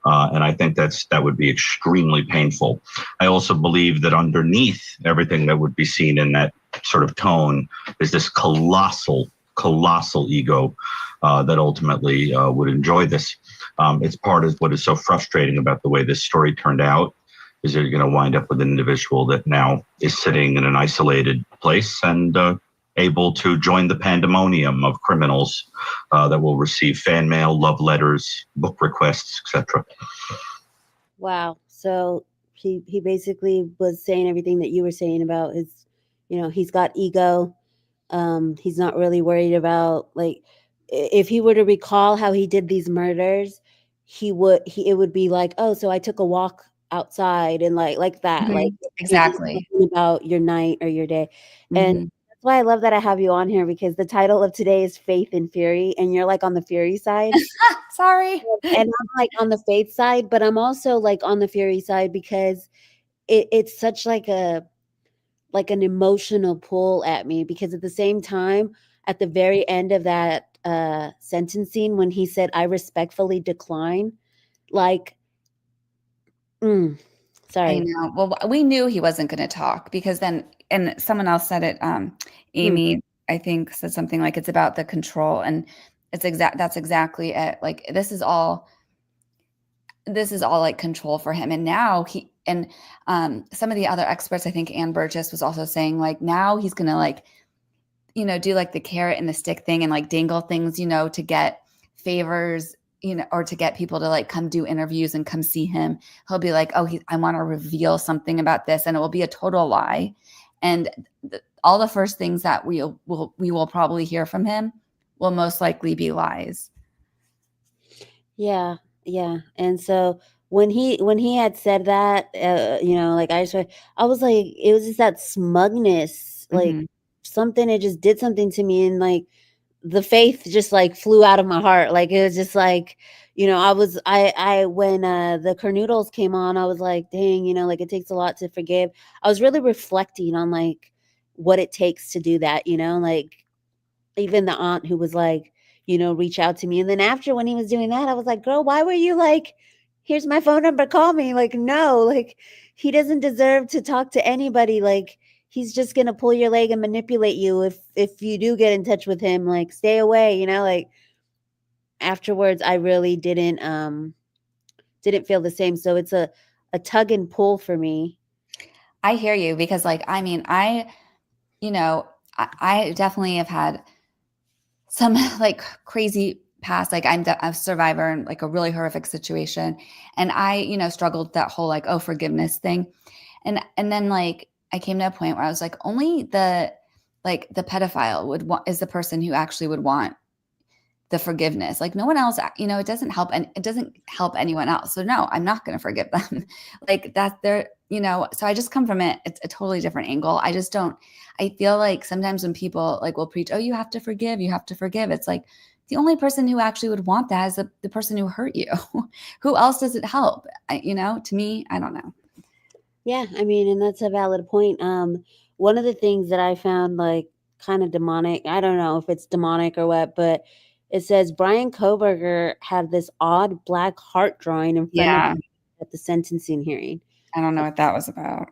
And I think that would be extremely painful. I also believe that underneath everything that would be seen in that sort of tone is this colossal ego that ultimately would enjoy this. It's part of what is so frustrating about the way this story turned out, is you're going to wind up with an individual that now is sitting in an isolated place and able to join the pandemonium of criminals that will receive fan mail, love letters, book requests, etc. Wow. So he basically was saying everything that you were saying about his, you know, he's got ego. He's not really worried about, like, if he were to recall how he did these murders, it would be like, oh, so I took a walk outside and like that. Like Exactly. talking about your night or your day. And Mhm. that's why I love that I have you on here, because the title of today is Faith and Fury, and you're like on the Fury side. Sorry. And I'm like on the faith side, but I'm also like on the Fury side because it's such like an emotional pull at me, because at the same time, at the very end of that sentencing, when he said, "I respectfully decline," like, I sorry. know. Well, we knew he wasn't going to talk because then, and someone else said it. Amy, I think, said something like it's about the control, and that's exactly it. Like this is all like control for him, and now some of the other experts, I think Ann Burgess was also saying, like, now he's going to like, do like the carrot and the stick thing and like dangle things, to get favors, or to get people to like come do interviews and come see him. He'll be like, oh, I want to reveal something about this, and it will be a total lie. And all the first things that we will probably hear from him will most likely be lies. Yeah, yeah. And so when he had said that, like I was like, it was just that smugness, like Mhm. something, it just did something to me, and like the faith just like flew out of my heart. Like it was just like, I when the Kernodles came on, I was like, dang, like it takes a lot to forgive. I was really reflecting on like what it takes to do that, like even the aunt who was like, reach out to me. And then after, when he was doing that, I was like, girl, why were you like, here's my phone number, call me? Like, no, like he doesn't deserve to talk to anybody. Like he's just gonna pull your leg and manipulate you if you do get in touch with him. Like stay away, like afterwards I really didn't feel the same. So it's a tug and pull for me. I hear you because, like, I mean, I definitely have had some like crazy past. Like, I'm a survivor in like a really horrific situation, and I, struggled with that whole like, oh, forgiveness thing, and then like I came to a point where I was like, only the pedophile is the person who actually would want the forgiveness. Like no one else, it doesn't help, and it doesn't help anyone else. So no, I'm not going to forgive them. Like that they're, so I just come from it's a totally different angle. I feel like sometimes when people like will preach, oh, you have to forgive, it's like the only person who actually would want that is the person who hurt you. Who else does it help? To me, I don't know. Yeah, I mean, and that's a valid point. One of the things that I found like kind of demonic, I don't know if it's demonic or what, but it says Brian Kohberger had this odd black heart drawing in front of Yeah. him at the sentencing hearing. I don't know what that was about.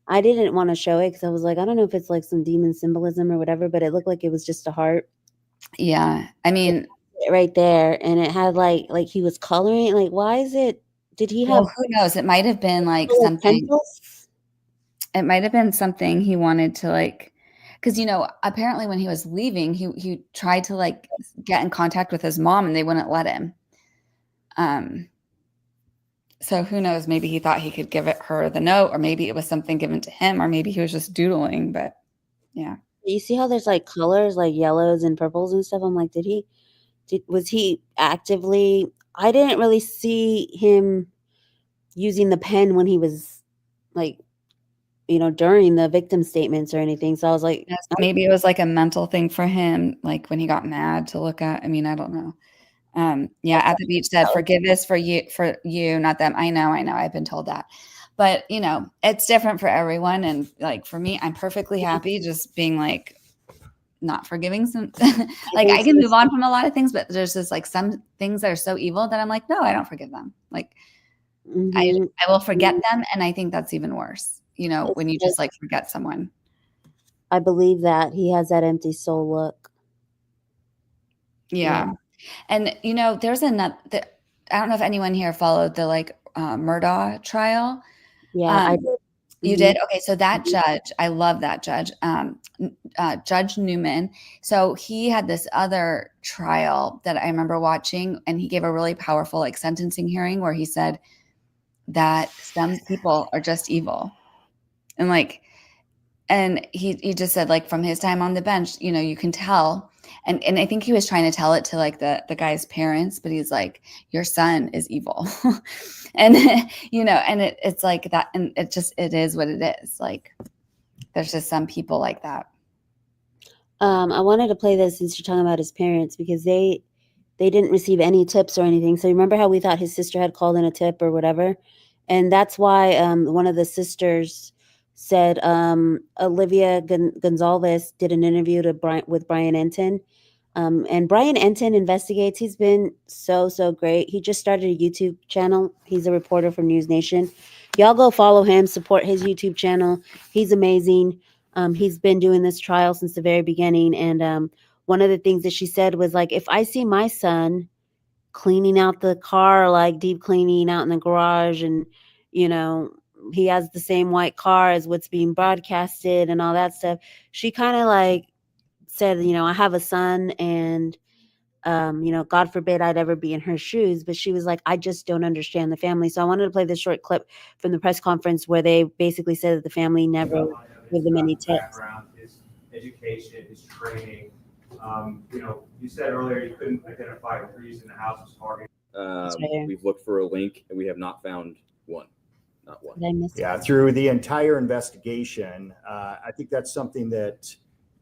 I didn't want to show it because I was like, I don't know if it's like some demon symbolism or whatever, but it looked like it was just a heart. Yeah. I mean, right there, and it had like he was coloring. Like, why is it? Did he have well, who knows? It might have been like colored something. pencils? It might have been something he wanted to like, because apparently when he was leaving, he tried to like get in contact with his mom, and they wouldn't let him. So who knows? Maybe he thought he could give her the note, or maybe it was something given to him, or maybe he was just doodling. But yeah, You see how there's like colors, like yellows and purples and stuff. I'm like, was he actively? I didn't really see him using the pen when he was like, during the victim statements or anything. So I was like, yes, maybe it was like a mental thing for him, like when he got mad to look at. I mean, I don't know. Yeah, at the beach said, forgiveness for you, not them. I know. I've been told that. But, it's different for everyone. And like, for me, I'm perfectly happy just being like, not forgiving some, like I can move on from a lot of things, but there's just like some things that are so evil that I'm like, no, I don't forgive them. Like I will forget them. And I think that's even worse, when you just like forget someone. I believe that he has that empty soul look. Yeah. And, there's another, I don't know if anyone here followed the like Murdaugh trial. Yeah, I did. You did? Okay. So that judge, I love that judge, Judge Newman. So he had this other trial that I remember watching, and he gave a really powerful like sentencing hearing where he said that some people are just evil. And like, and he just said like from his time on the bench, you can tell and I think he was trying to tell it to like the guy's parents, but he's like, your son is evil. And and it's like that, and it is what it is. Like there's just some people like that. I wanted to play this since you're talking about his parents, because they didn't receive any tips or anything. So remember how we thought his sister had called in a tip or whatever? And that's why one of the sisters said Olivia Gonzalez did an interview with Brian Enton. And Brian Enton investigates. He's been so great. He just started a YouTube channel. He's a reporter from News Nation. Y'all go follow him, support his YouTube channel. He's amazing. He's been doing this trial since the very beginning. And one of the things that she said was like, if I see my son cleaning out the car, like deep cleaning out in the garage, and he has the same white car as what's being broadcasted and all that stuff, she kind of like said, I have a son, and God forbid I'd ever be in her shoes. But she was like, I just don't understand the family. So I wanted to play this short clip from the press conference where they basically said that the family never gave them any tips. Background, his education, his training. You said earlier you couldn't identify the reason the house was targeted. We've looked for a link and we have not found one. Not one. Did I miss Yeah, through the entire investigation, I think that's something that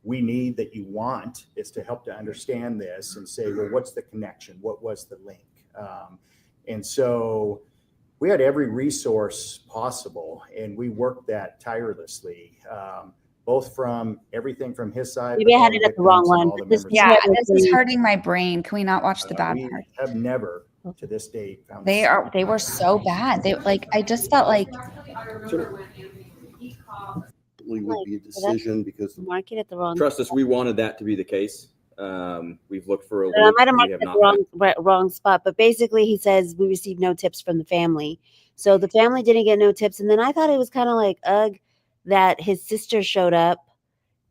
we need, that you want, is to help to understand this and say, well, what's the connection? What was the link? And so we had every resource possible, and we worked that tirelessly, both from everything from his side. Maybe I had it at the wrong one. This is hurting my brain. Can we not watch the bad part? We have never to this date found they were so bad. They like, I just felt like Would be a decision because mark it at the wrong. trust us, we wanted that to be the case. We've looked for a I link. might have We marked have it not the wrong spot, but basically he says we received no tips from the family. So the family didn't get no tips. And then I thought it was kind of like that his sister showed up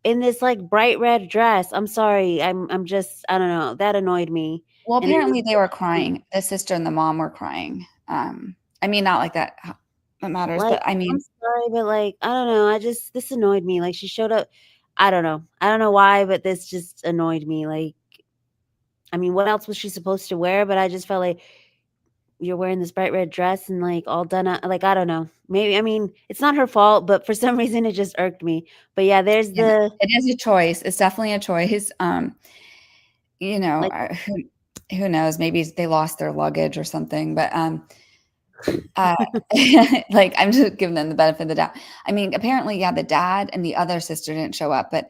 in this like bright red dress. I'm sorry. I'm just, I don't know. That annoyed me. Well, apparently they were crying. The sister and the mom were crying. I mean, not like that matters, Like, but I mean, I'm sorry, but like, I don't know. This annoyed me. Like she showed up. I don't know why, but this just annoyed me. Like, I mean, what else was she supposed to wear? But I just felt like you're wearing this bright red dress and like all done up. Like, I don't know. Maybe, I mean, it's not her fault, but for some reason it just irked me. But yeah, there's it is a choice. It's definitely a choice. Like- Who knows? Maybe they lost their luggage or something, but like I'm just giving them the benefit of the doubt. I mean, apparently, yeah, the dad and the other sister didn't show up, but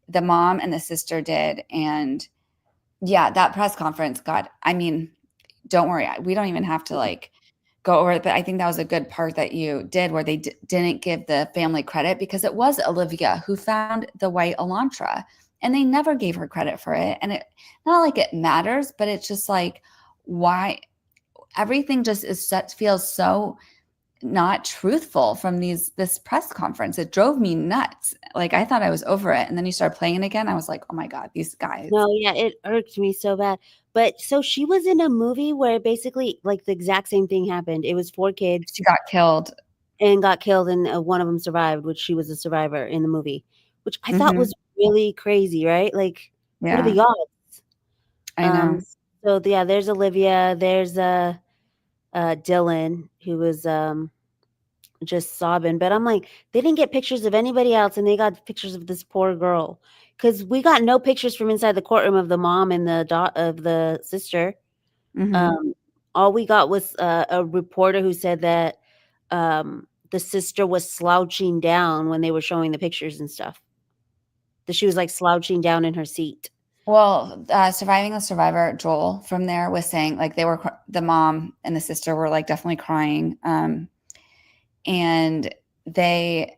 the mom and the sister did. And yeah, that press conference, God, I mean, don't worry. We don't even have to like go over it, but I think that was a good part that you did where they didn't give the family credit, because it was Olivia who found the white Elantra and they never gave her credit for it. And it, not like it matters, but it's just like, why everything just feels so not truthful from this press conference. It drove me nuts. Like I thought I was over it. And then you start playing it again. I was like, oh my God, these guys. No, yeah, it irked me so bad. But so she was in a movie where basically like the exact same thing happened. It was 4 kids. She got killed. And one of them survived, which she was a survivor in the movie, which I thought was really crazy, right? Like, what are the odds? I know. So yeah, there's Olivia. There's Dylan, who was just sobbing. But I'm like, they didn't get pictures of anybody else, and they got pictures of this poor girl. Because we got no pictures from inside the courtroom of the mom and the sister. All we got was a reporter who said that the sister was slouching down when they were showing the pictures and stuff. That she was like slouching down in her seat. Well, Surviving the Survivor, Joel from there was saying like the mom and the sister were like definitely crying. And they,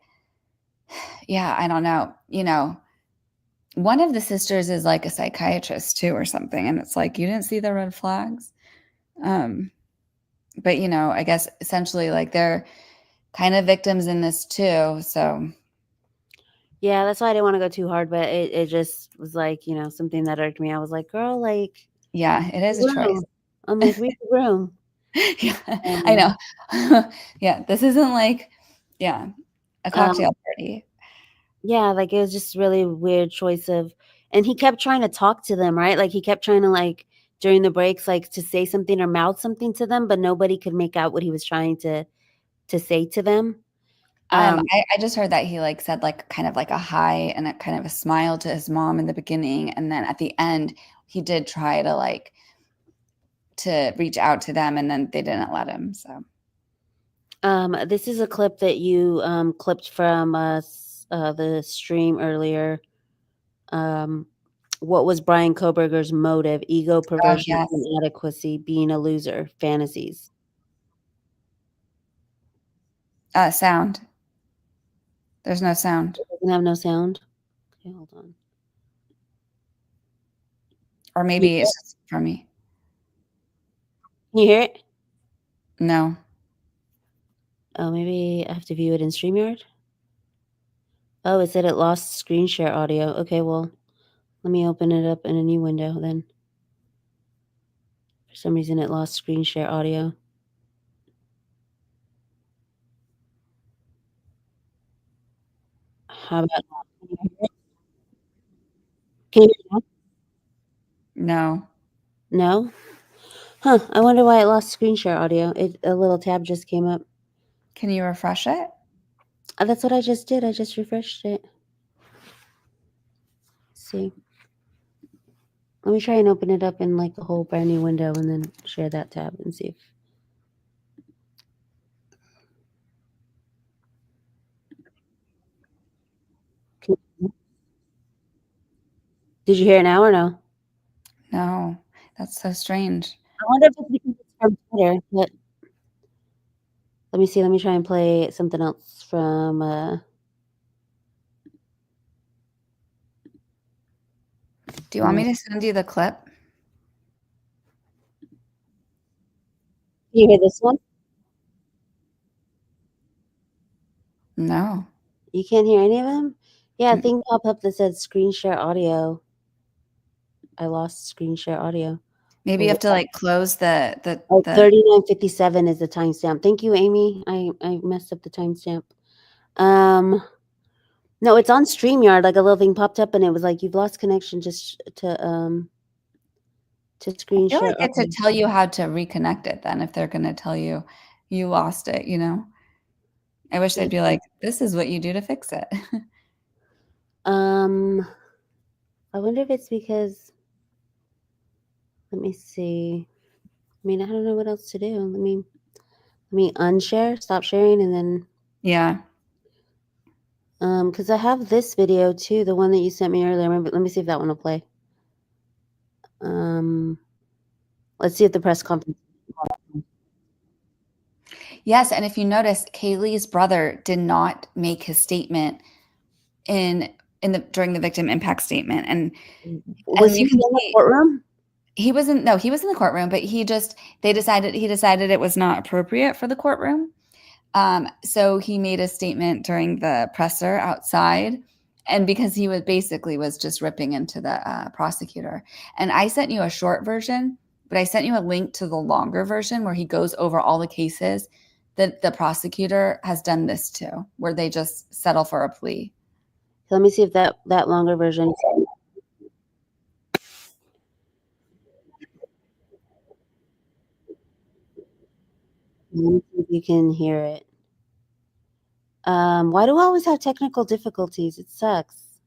yeah, I don't know, one of the sisters is like a psychiatrist too or something. And it's like, you didn't see the red flags. But I guess essentially like they're kind of victims in this too. So yeah, that's why I didn't want to go too hard, but it just was like, something that irked me. I was like, girl, like, yeah, it is a choice. I'm like, read the room. Yeah, I know. Yeah, this isn't like, a cocktail party. Yeah, like it was just really weird choice of, And he kept trying to talk to them, right? Like he kept trying to like during the breaks, like to say something or mouth something to them, but nobody could make out what he was trying to say to them. I just heard that he like said like kind of like a hi and a kind of a smile to his mom in the beginning, and then at the end he did try to like to reach out to them, and then they didn't let him. So this is a clip that you clipped from the stream earlier. What was Brian Kohberger's motive? Ego, perversion, yes. inadequacy, being a loser, fantasies. Sound. There's no sound. It doesn't have no sound. Okay, hold on. Or maybe it's just for me. Can you hear it? No. Oh, maybe I have to view it in StreamYard. Oh, it said it lost screen share audio. Okay, well, let me open it up in a new window then. For some reason, it lost screen share audio. How about now? Can you hear it now? No. No? Huh, I wonder why it lost screen share audio. A little tab just came up. Can you refresh it? That's what I just did. I just refreshed it. Let's see. Let me try and open it up in like a whole brand new window and then share that tab and see if. Did you hear it now or no? No. That's so strange. I wonder if it's because it's from Twitter, but let me see. Let me try and play something else from Do you want me to send you the clip? you hear this one? No. You can't hear any of them? Yeah, a thing popped up that said screen share audio. I lost screen share audio. Maybe you have to like close the 39:57 is the timestamp. Thank you, Amy. I messed up the timestamp. No, it's on StreamYard. Like a little thing popped up and it was like you've lost connection just to screen I feel share. like it's to tell you how to reconnect it then if they're gonna tell you you lost it, you know? I wish they'd be like, this is what you do to fix it. I wonder if it's because, let me see. I mean, I don't know what else to do. Let me unshare, stop sharing, and then Yeah. because I have this video too, the one that you sent me earlier. Let me see if that one will play. Let's see if the press conference. Yes, and if you notice, Kaylee's brother did not make his statement during the victim impact statement, and Was he in the courtroom? He wasn't. No, he was in the courtroom, but he decided it was not appropriate for the courtroom. So he made a statement during the presser outside, and because he was just ripping into the prosecutor. And I sent you a short version, but I sent you a link to the longer version where he goes over all the cases that the prosecutor has done this to, where they just settle for a plea. Let me see if that longer version. Let me see if you can hear it. Why do I always have technical difficulties? It sucks.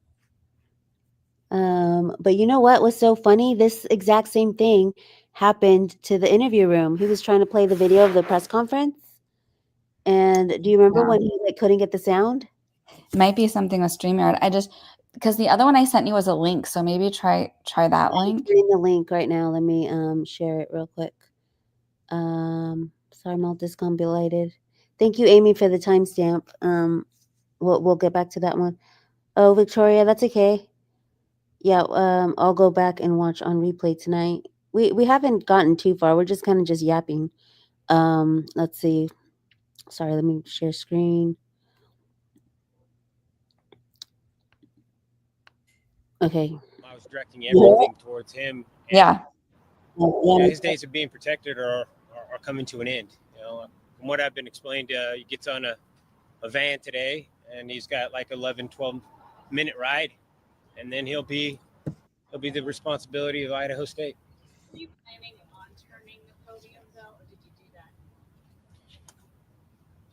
But you know what was so funny? This exact same thing happened to the interview room. He was trying to play the video of the press conference. And do you remember when he couldn't get the sound? It might be something with StreamYard. Because the other one I sent you was a link, so maybe try that link. I'm getting the link right now. Let me share it real quick. Sorry, I'm all discombobulated. Thank you, Amy, for the timestamp. We'll get back to that one. Oh, Victoria, that's okay. Yeah, I'll go back and watch on replay tonight. We haven't gotten too far. We're just kind of just yapping. Let's see. Sorry, let me share screen. Okay. I was directing everything towards him. Yeah. His days of being protected are coming to an end. You know, from what I've been explained, he gets on a van today, and he's got like 11, 12-minute ride, and then he'll be it'll be the responsibility of Idaho State. Were you planning on turning the podium though, or did you do that?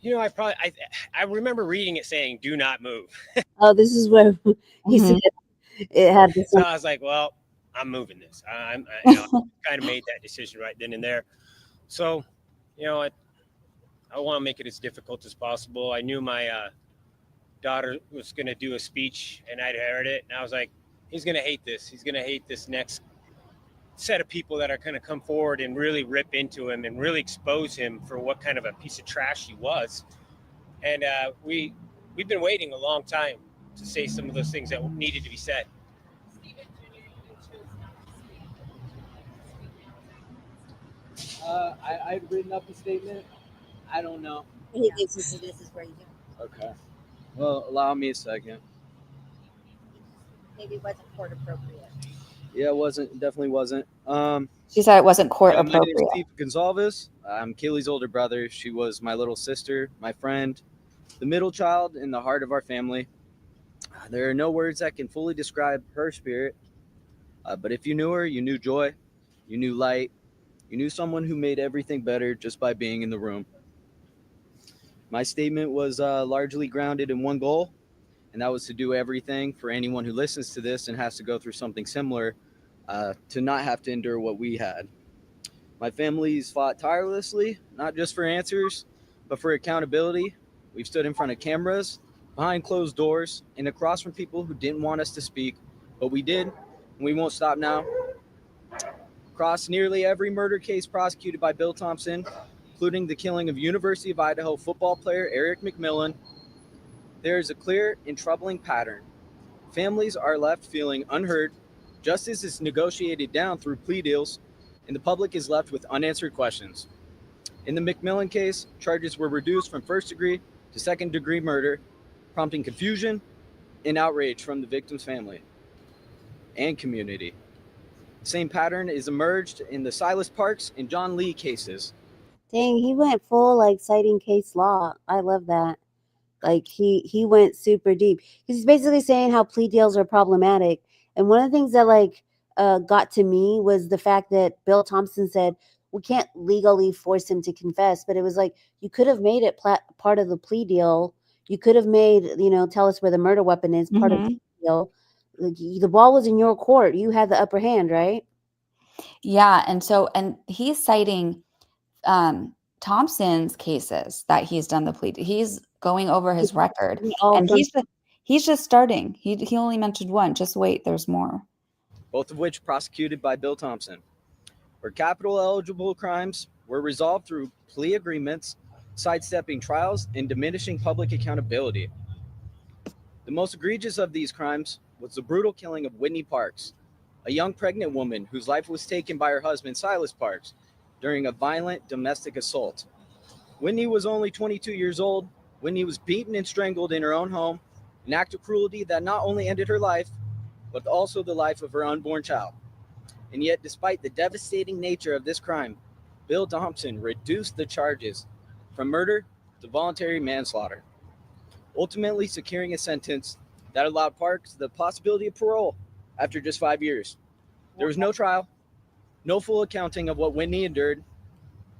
You know, I remember reading it saying, "Do not move." Oh, this is where he said it had this. So I was like, "Well, I'm moving this." I kind of made that decision right then and there. So, you know, I want to make it as difficult as possible. I knew my daughter was going to do a speech, and I'd heard it, and I was like, "He's going to hate this. He's going to hate this next set of people that are going to come forward and really rip into him and really expose him for what kind of a piece of trash he was." And we've been waiting a long time to say some of those things that needed to be said. Stephen Jr., you chose not to speak. I'd written up a statement. I don't know. He gives you this is where you go. Okay. Well, allow me a second. Maybe it wasn't court appropriate. Yeah, it wasn't. Definitely wasn't. She said it wasn't court My name appropriate. is Steve Goncalves. I'm Kaylee's older brother. She was my little sister, my friend, the middle child in the heart of our family. There are no words that can fully describe her spirit. But if you knew her, you knew joy, you knew light, you knew someone who made everything better just by being in the room. My statement was largely grounded in one goal, and that was to do everything for anyone who listens to this and has to go through something similar to not have to endure what we had. My family's fought tirelessly, not just for answers, but for accountability. We've stood in front of cameras, behind closed doors, and across from people who didn't want us to speak, but we did, and we won't stop now. Across nearly every murder case prosecuted by Bill Thompson, including the killing of University of Idaho football player Eric McMillan, there is a clear and troubling pattern. Families are left feeling unheard, justice is negotiated down through plea deals, and the public is left with unanswered questions. In the McMillan case, charges were reduced from first-degree to second-degree murder, prompting confusion and outrage from the victim's family and community. The same pattern is emerged in the Silas Parks and John Lee cases. Dang, he went full like citing case law. I love that. Like he went super deep. He's basically saying how plea deals are problematic. And one of the things that like got to me was the fact that Bill Thompson said we can't legally force him to confess, but it was like you could have made it part of the plea deal. You could have made, tell us where the murder weapon is part of the deal. Like, the ball was in your court. You had the upper hand, right? Yeah, and he's citing Thompson's cases that he's done the plea. He's going over his record, and he's just starting. He only mentioned one. Just wait, there's more. Both of which prosecuted by Bill Thompson, where capital eligible crimes were resolved through plea agreements, sidestepping trials and diminishing public accountability. The most egregious of these crimes was the brutal killing of Whitney Parks, a young pregnant woman whose life was taken by her husband, Silas Parks, during a violent domestic assault. Whitney was only 22 years old. Whitney was beaten and strangled in her own home, an act of cruelty that not only ended her life, but also the life of her unborn child. And yet, despite the devastating nature of this crime, Bill Thompson reduced the charges from murder to voluntary manslaughter, ultimately securing a sentence that allowed Parks the possibility of parole after just 5 years. There was no trial, no full accounting of what Whitney endured,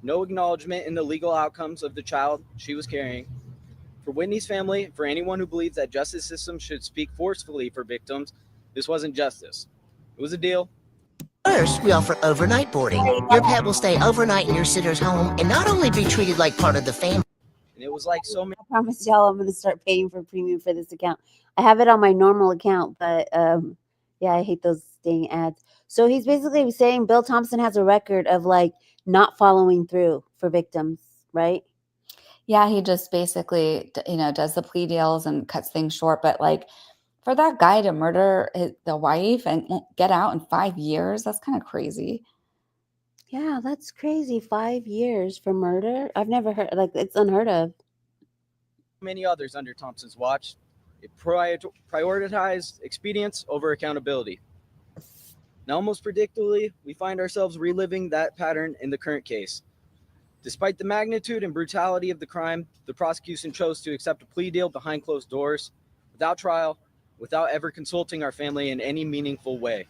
no acknowledgement in the legal outcomes of the child she was carrying. For Whitney's family, for anyone who believes that justice system should speak forcefully for victims, this wasn't justice. It was a deal. First, we offer overnight boarding. Your pet will stay overnight in your sitter's home and not only be treated like part of the family. And it was like so many. I promise y'all I'm going to start paying for premium for this account. I have it on my normal account, but yeah, I hate those dang ads. So he's basically saying Bill Thompson has a record of like not following through for victims, right? Yeah, he just basically, does the plea deals and cuts things short. But like for that guy to murder the wife and get out in 5 years, that's kind of crazy. Yeah, that's crazy. 5 years for murder. I've never heard, like, it's unheard of. Many others under Thompson's watch, it prioritized expedience over accountability. Now, almost predictably, we find ourselves reliving that pattern in the current case. Despite the magnitude and brutality of the crime, the prosecution chose to accept a plea deal behind closed doors, without trial, without ever consulting our family in any meaningful way.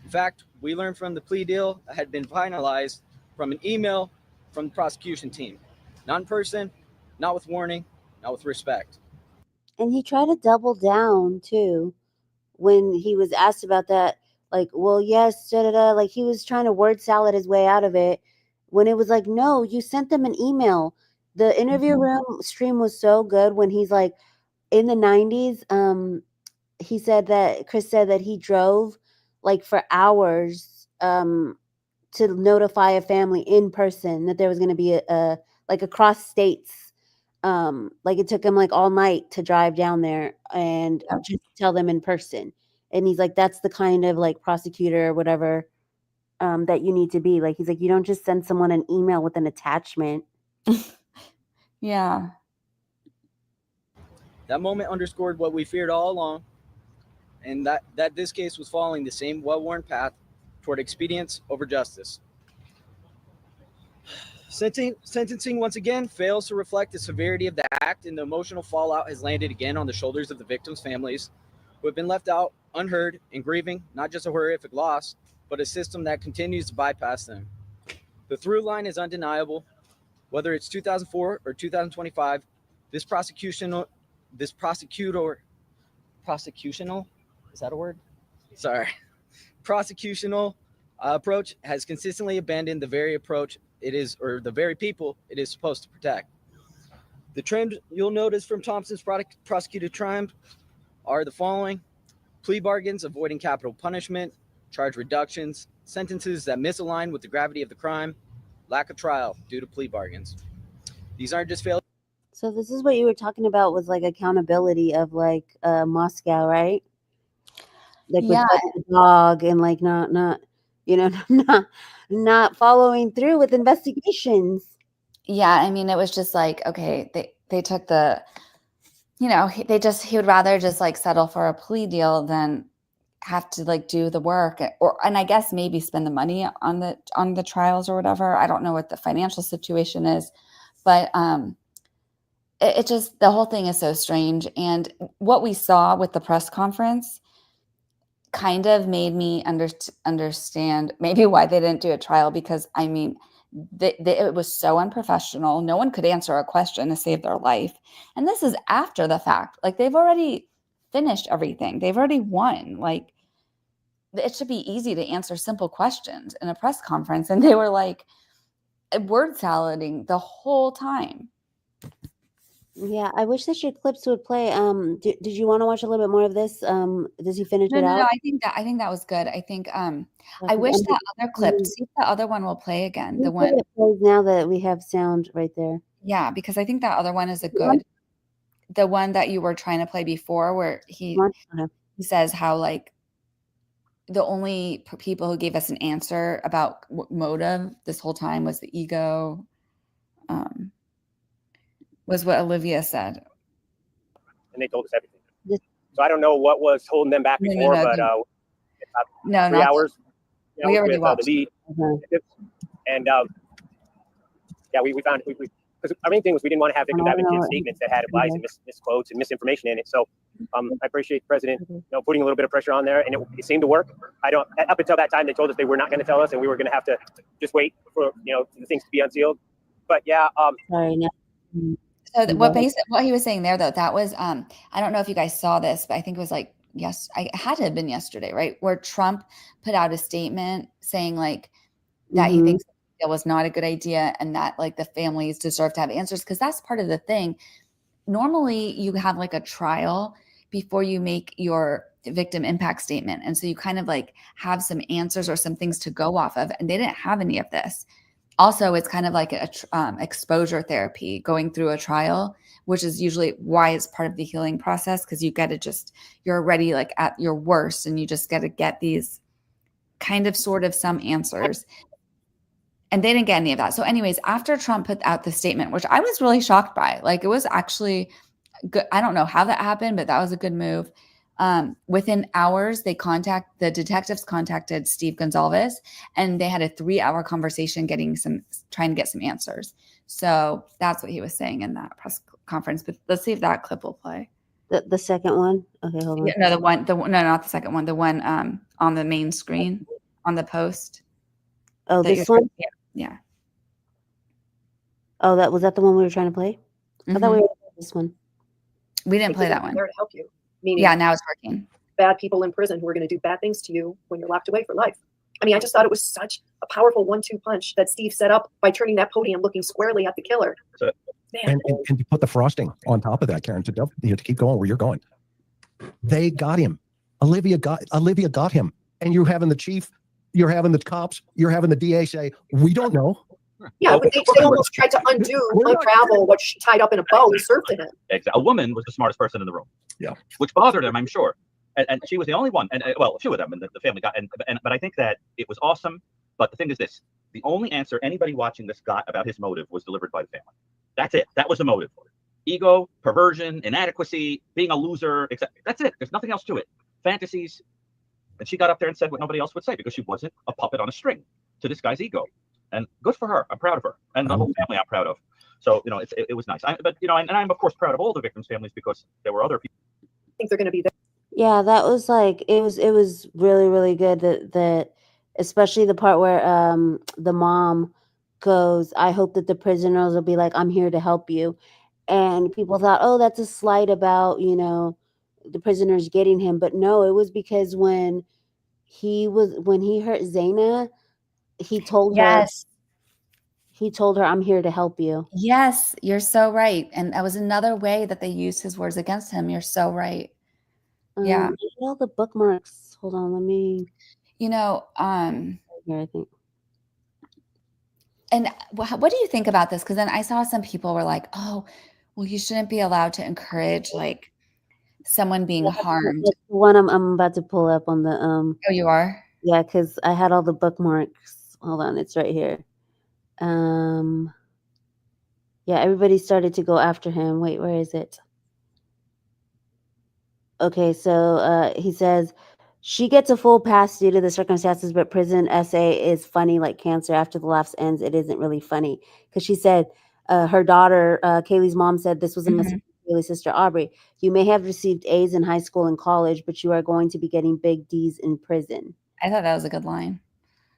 In fact, we learned from the plea deal that had been finalized from an email from the prosecution team. Not in person, not with warning, not with respect. And he tried to double down too when he was asked about that. Like, well, yes, da da da. Like he was trying to word salad his way out of it. When it was like, no, you sent them an email. The interview room stream was so good when he's like, in the 90s, he said that Chris said that he drove like for hours to notify a family in person that there was going to be a like across states. Like it took him like all night to drive down there and just tell them in person. And he's like, that's the kind of like prosecutor or whatever that you need to be. Like he's like, you don't just send someone an email with an attachment. Yeah. That moment underscored what we feared all along, and that this case was following the same well-worn path toward expedience over justice. Sentencing once again fails to reflect the severity of the act, and the emotional fallout has landed again on the shoulders of the victims' families, who have been left out unheard and grieving not just a horrific loss, but a system that continues to bypass them. The through line is undeniable. Whether it's 2004 or 2025, this prosecutional, is that a word? Sorry. Prosecutional approach has consistently abandoned the very approach it is, or the very people it is supposed to protect. The trend you'll notice from Thompson's prosecuted crime are the following: plea bargains avoiding capital punishment, charge reductions, sentences that misalign with the gravity of the crime, lack of trial due to plea bargains. These aren't just failures. So this is what you were talking about was like accountability of like Moscow, right? Like with the dog and like not you know not following through with investigations. Yeah, I mean, it was just like, okay, they took the, you know, he would rather just like settle for a plea deal than have to like do the work, and I guess maybe spend the money on the trials or whatever. I don't know what the financial situation is, but it just, the whole thing is so strange. And what we saw with the press conference kind of made me understand maybe why they didn't do a trial, because I mean, it was so unprofessional. No one could answer a question to save their life. And this is after the fact. Like they've already finished everything. They've already won. Like it should be easy to answer simple questions in a press conference. And they were like word salading the whole time. Yeah, I wish that your clips would play. Did you want to watch a little bit more of this? Does he finish it out? No, I think that was good. I think I wish that other clip, see if the other one will play again. The one it plays now that we have sound right there. Yeah, because I think that other one is a good, the one that you were trying to play before, where he says how like the only people who gave us an answer about motive this whole time was the ego, was what Olivia said. And they told us everything. So I don't know what was holding them back before, but 3 hours. You know, we already with, watched. The lead. And yeah, we found because our main thing was we didn't want to have victim advocate statements that had lies and misquotes and misinformation in it. So I appreciate the president, putting a little bit of pressure on there, and it seemed to work. Up until that time, they told us they were not going to tell us, and we were going to have to just wait for the things to be unsealed. But yeah, sorry. No. So what he was saying there, though, that was I don't know if you guys saw this, but I think it was like it had to have been yesterday, right? Where Trump put out a statement saying like that he thinks it was not a good idea, and that like the families deserve to have answers, because that's part of the thing. Normally, you have like a trial before you make your victim impact statement, and so you kind of like have some answers or some things to go off of, and they didn't have any of this. Also, it's kind of like a exposure therapy going through a trial, which is usually why it's part of the healing process, because you get to you're already like at your worst, and you just got to get these kind of sort of some answers. And they didn't get any of that. So anyways, after Trump put out the statement, which I was really shocked by, like it was actually good. I don't know how that happened, but that was a good move. Within hours, the detectives contacted Steve Goncalves, and they had a 3-hour conversation trying to get some answers. So that's what he was saying in that press conference. But let's see if that clip will play. The second one? Okay, hold on. Yeah, no, no, not the second one. The one on the main screen. on the post. Oh, that this you're- one? Yeah. Oh, was that the one we were trying to play? I thought we were this one. We didn't play that one. There to help you. Meaning, Yeah, now it's working. bad people in prison who are going to do bad things to you when you're locked away for life. I mean, I just thought it was such a powerful 1-2 punch that Steve set up by turning that podium looking squarely at the killer. And to put the frosting on top of that, Karen, to keep going where you're going. They got him. Olivia got him. And you're having the chief, you're having the cops, you're having the DA say, we don't know. Yeah, but they almost tried to unravel what she tied up in a bow and served to him. A woman was the smartest person in the room. Yeah. Which bothered him, I'm sure. And she was the only one. And well, a few of them, and the family got. But I think that it was awesome. But the thing is this: the only answer anybody watching this got about his motive was delivered by the family. That's it. That was the motive for it. Ego, perversion, inadequacy, being a loser. That's it. There's nothing else to it. Fantasies. And she got up there and said what nobody else would say because she wasn't a puppet on a string to this guy's ego. And good for her. I'm proud of her, and the whole family I'm proud of. So it was nice. But and I'm of course proud of all the victims' families because there were other people. I think they're going to be there. Yeah, that was like it was really, really good that especially the part where the mom goes, I hope that the prisoners will be like, I'm here to help you. And people thought, oh, that's a slight about, the prisoners getting him. But no, it was because when he hurt Zaina, he told her, I'm here to help you. Yes, you're so right. And that was another way that they used his words against him. You're so right. Yeah. All the bookmarks. Hold on, let me. Here, I think. And what do you think about this? Because then I saw some people were like, oh, well, you shouldn't be allowed to encourage like someone being harmed. That's the one I'm about to pull up on the Oh, you are? Yeah, because I had all the bookmarks. Hold on, it's right here. Yeah, everybody started to go after him. Wait, where is it? Okay, so he says she gets a full pass due to the circumstances, but prison essay is funny like cancer. After the laughs ends, it isn't really funny because she said her daughter, Kaylee's mom, said this was a message to Kaylee's sister Aubrey. You may have received A's in high school and college, but you are going to be getting big D's in prison. I thought that was a good line.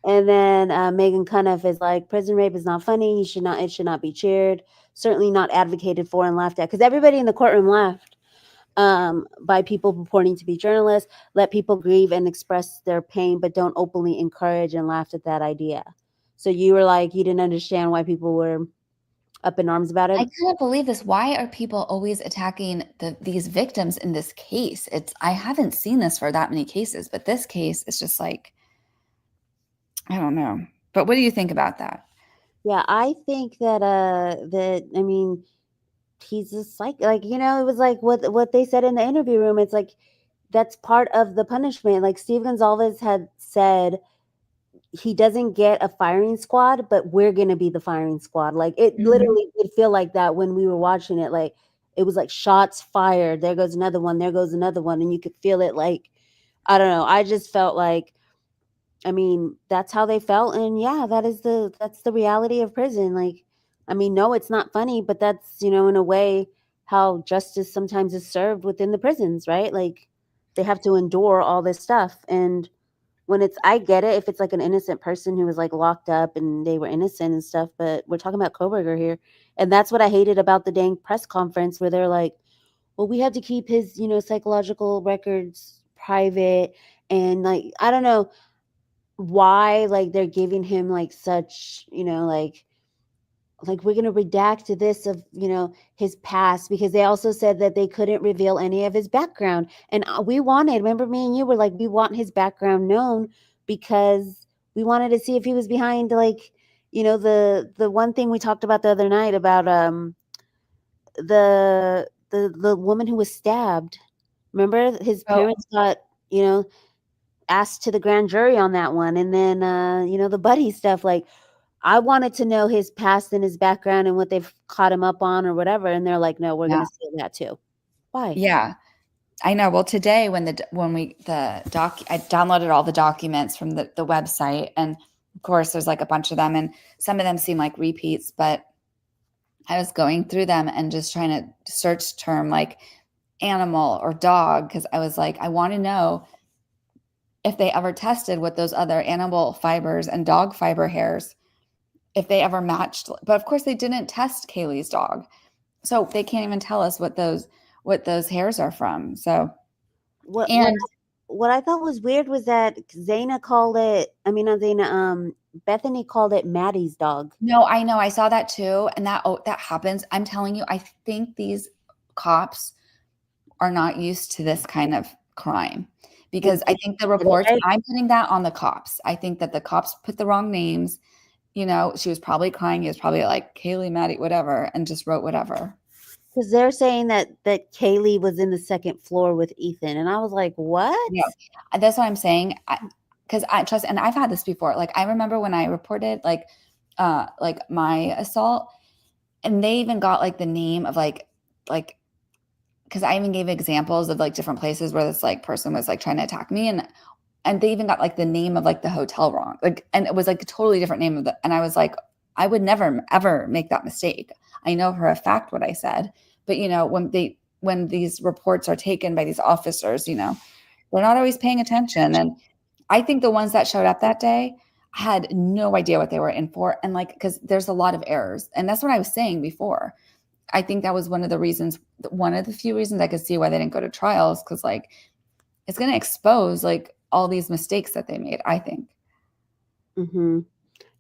And then Megan Cuniff is like, prison rape is not funny. It should not be cheered. Certainly not advocated for and laughed at. Because everybody in the courtroom laughed by people purporting to be journalists. Let people grieve and express their pain, but don't openly encourage and laughed at that idea. So you were like, you didn't understand why people were up in arms about it? I couldn't believe this. Why are people always attacking these victims in this case? I haven't seen this for that many cases, but this case is just like, I don't know. But what do you think about that? Yeah, I think that I mean, he's just like it was like what they said in the interview room. It's like that's part of the punishment. Like Steve Goncalves had said, he doesn't get a firing squad, but we're gonna be the firing squad. Like it literally did feel like that when we were watching it. Like it was like shots fired. There goes another one. There goes another one, and you could feel it. Like I don't know. I just felt like. I mean, that's how they felt. And yeah, that's the reality of prison. Like, I mean, no, it's not funny, but that's, in a way how justice sometimes is served within the prisons, right? Like they have to endure all this stuff. And when I get it, if it's like an innocent person who was like locked up and they were innocent and stuff, but we're talking about Kohberger here. And that's what I hated about the dang press conference where they're like, well, we have to keep his, psychological records private. And like, I don't know why like they're giving him like such like we're going to redact this of his past, because they also said that they couldn't reveal any of his background. And remember me and you were like, we want his background known because we wanted to see if he was behind like the one thing we talked about the other night about the woman who was stabbed. Remember his parents got asked to the grand jury on that one. And then, the buddy stuff, like I wanted to know his past and his background and what they've caught him up on or whatever. And they're like, no, we're going to steal that too. Why? Yeah, I know. Well, today I downloaded all the documents from the website, and of course there's like a bunch of them and some of them seem like repeats, but I was going through them and just trying to search term like animal or dog. Cause I was like, I want to know if they ever tested with those other animal fibers and dog fiber hairs, if they ever matched. But of course they didn't test Kaylee's dog. So they can't even tell us what those hairs are from. So what I thought was weird was that Zaina called it, I mean, not Zaina, Bethany called it Maddie's dog. No, I know. I saw that too. And that happens. I'm telling you, I think these cops are not used to this kind of crime, because I think the reports, I'm putting that on the cops. I think that the cops put the wrong names. You know, she was probably crying. He was probably like, Kaylee, Maddie, whatever, and just wrote whatever. Because they're saying that Kaylee was in the second floor with Ethan. And I was like, what? Yeah, that's what I'm saying. Because I trust, and I've had this before. Like, I remember when I reported like my assault, and they even got like the name of like, because I even gave examples of like different places where this like person was like trying to attack me, and they even got like the name of like the hotel wrong. Like, and it was like a totally different name and I was like, I would never ever make that mistake. I know for a fact what I said, but you know, when these reports are taken by these officers, you know, they're not always paying attention. And I think the ones that showed up that day had no idea what they were in for. And like, because there's a lot of errors. And that's what I was saying before. I think that was one of the few reasons I could see why they didn't go to trials. Cause like, it's going to expose like all these mistakes that they made, I think. Mm-hmm.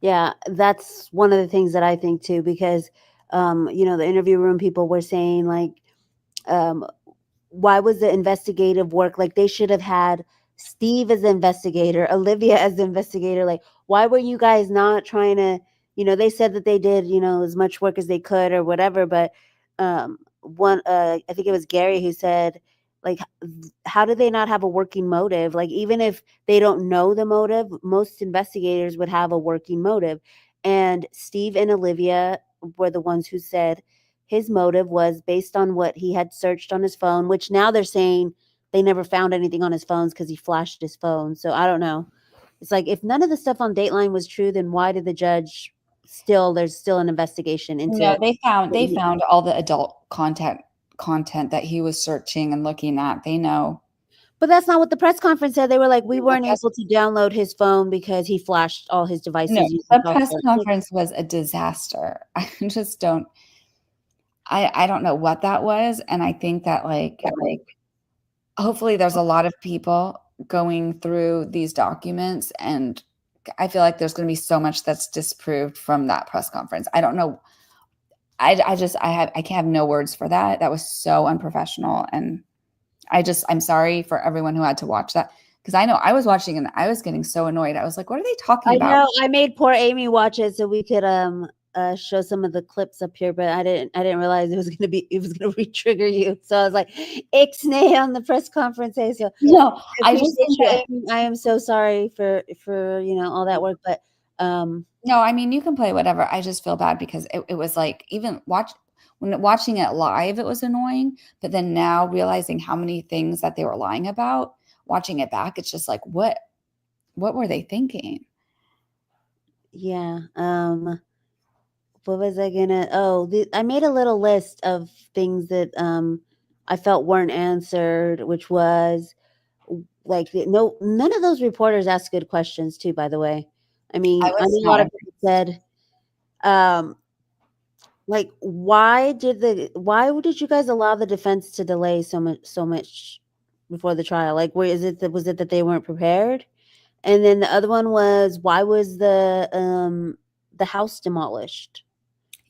Yeah, that's one of the things that I think too, because, you know, the interview room people were saying like, why was the investigative work? Like they should have had Steve as the investigator, Olivia as the investigator. Like, why were you guys not trying to, you know, they said that they did, you know, as much work as they could or whatever. But I think it was Gary who said, like, how do they not have a working motive? Like, even if they don't know the motive, most investigators would have a working motive. And Steve and Olivia were the ones who said his motive was based on what he had searched on his phone, which now they're saying they never found anything on his phones because he flashed his phone. So I don't know. It's like, if none of the stuff on Dateline was true, then why did the judge there's still an investigation into? No, they found all the adult content that he was searching and looking at. They know. But that's not what the press conference said. They were like, we weren't able to download his phone because he flashed all his devices. No, the press conference was a disaster. I just don't. I don't know what that was, and I think that like hopefully there's a lot of people going through these documents, and I feel like there's going to be so much that's disproved from that press conference. I don't know. I can't have no words for that. That was so unprofessional, and I'm sorry for everyone who had to watch that, because I know I was watching and I was getting so annoyed. I was like, what are they talking about? I know. I made poor Amy watch it so we could show some of the clips up here, but I didn't realize it was gonna re-trigger you. So I was like, ixnay on the press conference. So no, I am so sorry for you know all that work, but no, I mean, you can play whatever. I just feel bad because it was like, even when watching it live, it was annoying. But then now realizing how many things that they were lying about, watching it back, it's just like, what were they thinking? Yeah. What was I gonna? I made a little list of things that I felt weren't answered, which was like none of those reporters asked good questions too, by the way. I mean, I know a lot of people said, like, why did you guys allow the defense to delay so much before the trial? Like, was it that they weren't prepared? And then the other one was, why was the house demolished?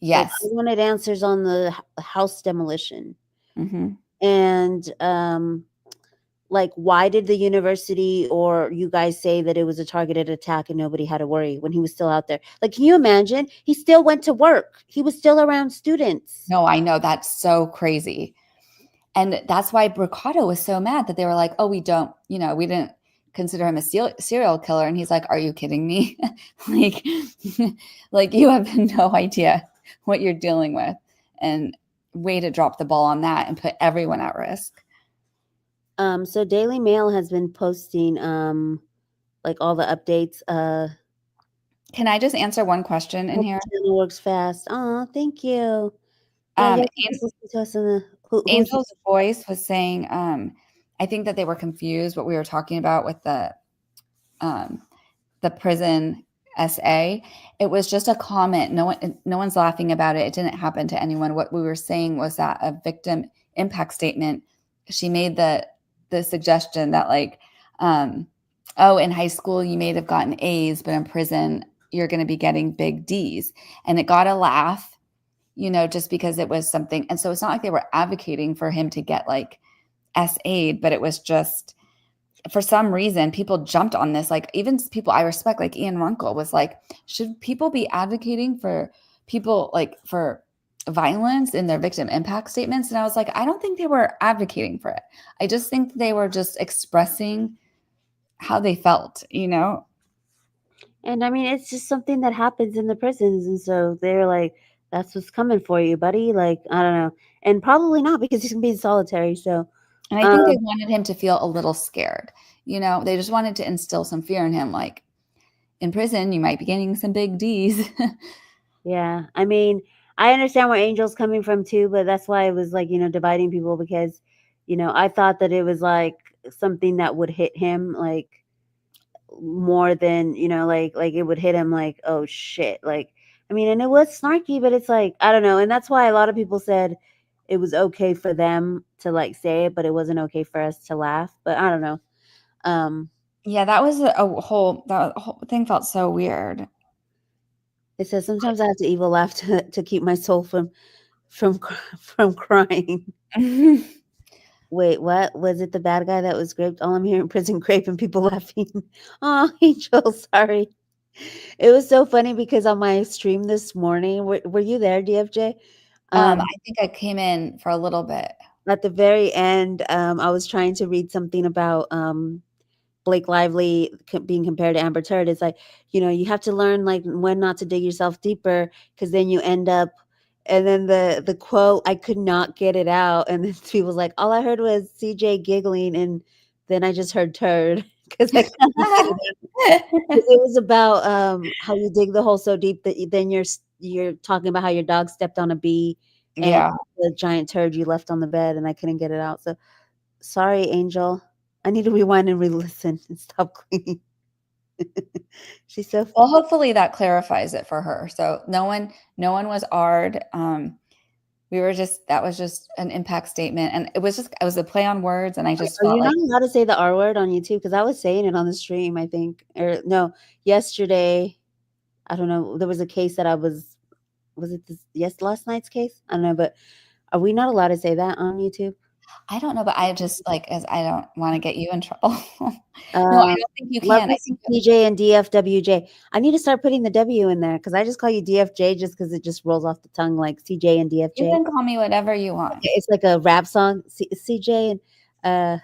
Yes. Like, I wanted answers on the house demolition. Mm-hmm. And like, why did the university or you guys say that it was a targeted attack and nobody had to worry when he was still out there? Like, can you imagine? He still went to work. He was still around students. No, I know. That's so crazy. And that's why Bricado was so mad that they were like, oh, we didn't consider him a serial killer. And he's like, are you kidding me? like you have no idea what you're dealing with, and way to drop the ball on that and put everyone at risk. So Daily Mail has been posting like all the updates. Can I just answer one question in here? It works fast. Oh, thank you. Angel's voice was saying, I think that they were confused what we were talking about with the the prison SA. It was just a comment. No one's laughing about it. It didn't happen to anyone. What we were saying was that a victim impact statement, she made the suggestion that like, oh, in high school you may have gotten A's, but in prison you're going to be getting big D's. And it got a laugh, just because it was something. And so it's not like they were advocating for him to get like SA'd, but it was just, for some reason, people jumped on this. Like even people I respect, like Ian Runkle was like, should people be advocating for people like for violence in their victim impact statements? And I was like, I don't think they were advocating for it. I just think they were just expressing how they felt, And I mean, it's just something that happens in the prisons. And so they're like, that's what's coming for you, buddy. Like, I don't know. And probably not, because he's going to be in solitary. So, and I think they wanted him to feel a little scared. They just wanted to instill some fear in him. Like, in prison, you might be getting some big D's. Yeah. I mean, I understand where Angel's coming from too, but that's why it was like, dividing people, because, I thought that it was like something that would hit him like more than, like it would hit him like, oh shit. Like, I mean, and it was snarky, but it's like, I don't know. And that's why a lot of people said it was okay for them to like say it, but it wasn't okay for us to laugh. But I don't know. Yeah, that was that whole thing felt so weird. It says sometimes I have to evil laugh to keep my soul from crying. Wait, what? Was it the bad guy that was graped? All I'm hearing prison grape and people laughing. Oh, Angel, sorry. It was so funny because on my stream this morning, were you there, DFJ? I think I came in for a little bit. At the very end, I was trying to read something about Blake Lively being compared to Amber Turd. It's like, you have to learn like when not to dig yourself deeper, because then you end up. And then the quote, I could not get it out. And then she was like, all I heard was CJ giggling, and then I just heard turd, because I couldn't get it out. It was about how you dig the hole so deep that then you're talking about how your dog stepped on a bee, and the giant turd you left on the bed, and I couldn't get it out. So sorry, Angel. I need to rewind and re-listen and stop cleaning. She's so funny. Well, hopefully that clarifies it for her. So no one was AR'd. That was just an impact statement, and it was a play on words, and I just Are felt you like, not allowed to say the R word on YouTube? Because I was saying it on the stream, I think, or no, yesterday. I don't know. There was a case that was it last night's case? I don't know, but are we not allowed to say that on YouTube? I don't know, but I just like, as I don't want to get you in trouble. No, I don't think you Love can. me some TJ and tFckWJ. I need to start putting the W in there, because I just call you DFJ just because it just rolls off the tongue, like CJ and DFJ. You can call me whatever you want. Okay, it's like a rap song. CJ and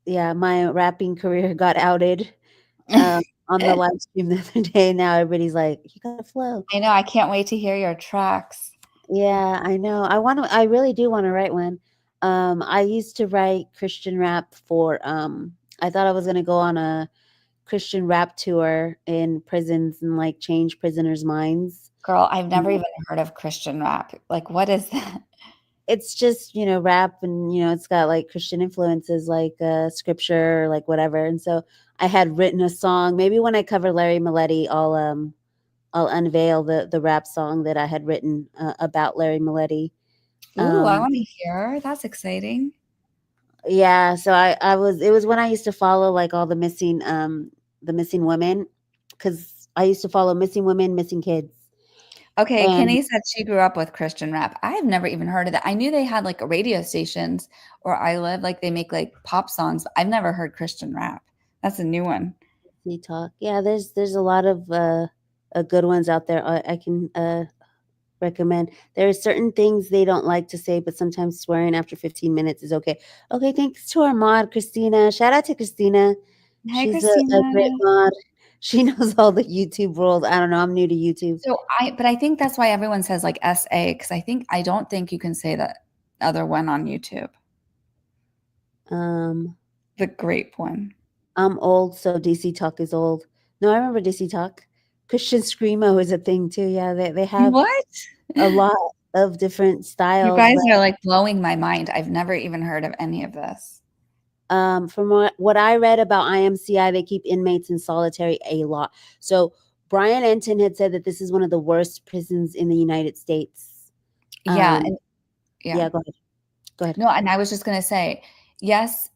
yeah, my rapping career got outed on the live stream the other day. Now everybody's like, you got to flow. I know. I can't wait to hear your tracks. Yeah, I know. I really do want to write one. I used to write Christian rap for, I thought I was going to go on a Christian rap tour in prisons and like change prisoners' minds. Girl, I've never even heard of Christian rap. Like, what is that? It's just, rap, and, it's got like Christian influences, like scripture, like whatever. And so I had written a song. Maybe when I cover Larry Milletti, I'll unveil the rap song that I had written about Larry Milletti. Ooh, I want to hear. That's exciting. Yeah, so it was when I used to follow like all the missing women, because I used to follow missing women, missing kids. Okay, Kenny said she grew up with Christian rap. I have never even heard of that. I knew they had like radio stations where I live, like they make like pop songs, but I've never heard Christian rap. That's a new one. Talk. Yeah, there's a lot of good ones out there. I can recommend. There are certain things they don't like to say, but sometimes swearing after 15 minutes is okay. Okay, thanks to our mod, Christina. Shout out to Christina. Hi, She's Christina. a great mod. She knows all the YouTube world. I don't know. I'm new to YouTube. So but I think that's why everyone says like SA, because I don't think you can say that other one on YouTube. The grape one. I'm old, so DC Talk is old. No, I remember DC Talk. Christian Screamo is a thing too. Yeah, they have what? A lot of different styles. You guys are like blowing my mind. I've never even heard of any of this. From what I read about IMCI, they keep inmates in solitary a lot. So Brian Enton had said that this is one of the worst prisons in the United States. Yeah. Yeah, go ahead. Go ahead. No, and I was just going to say, yes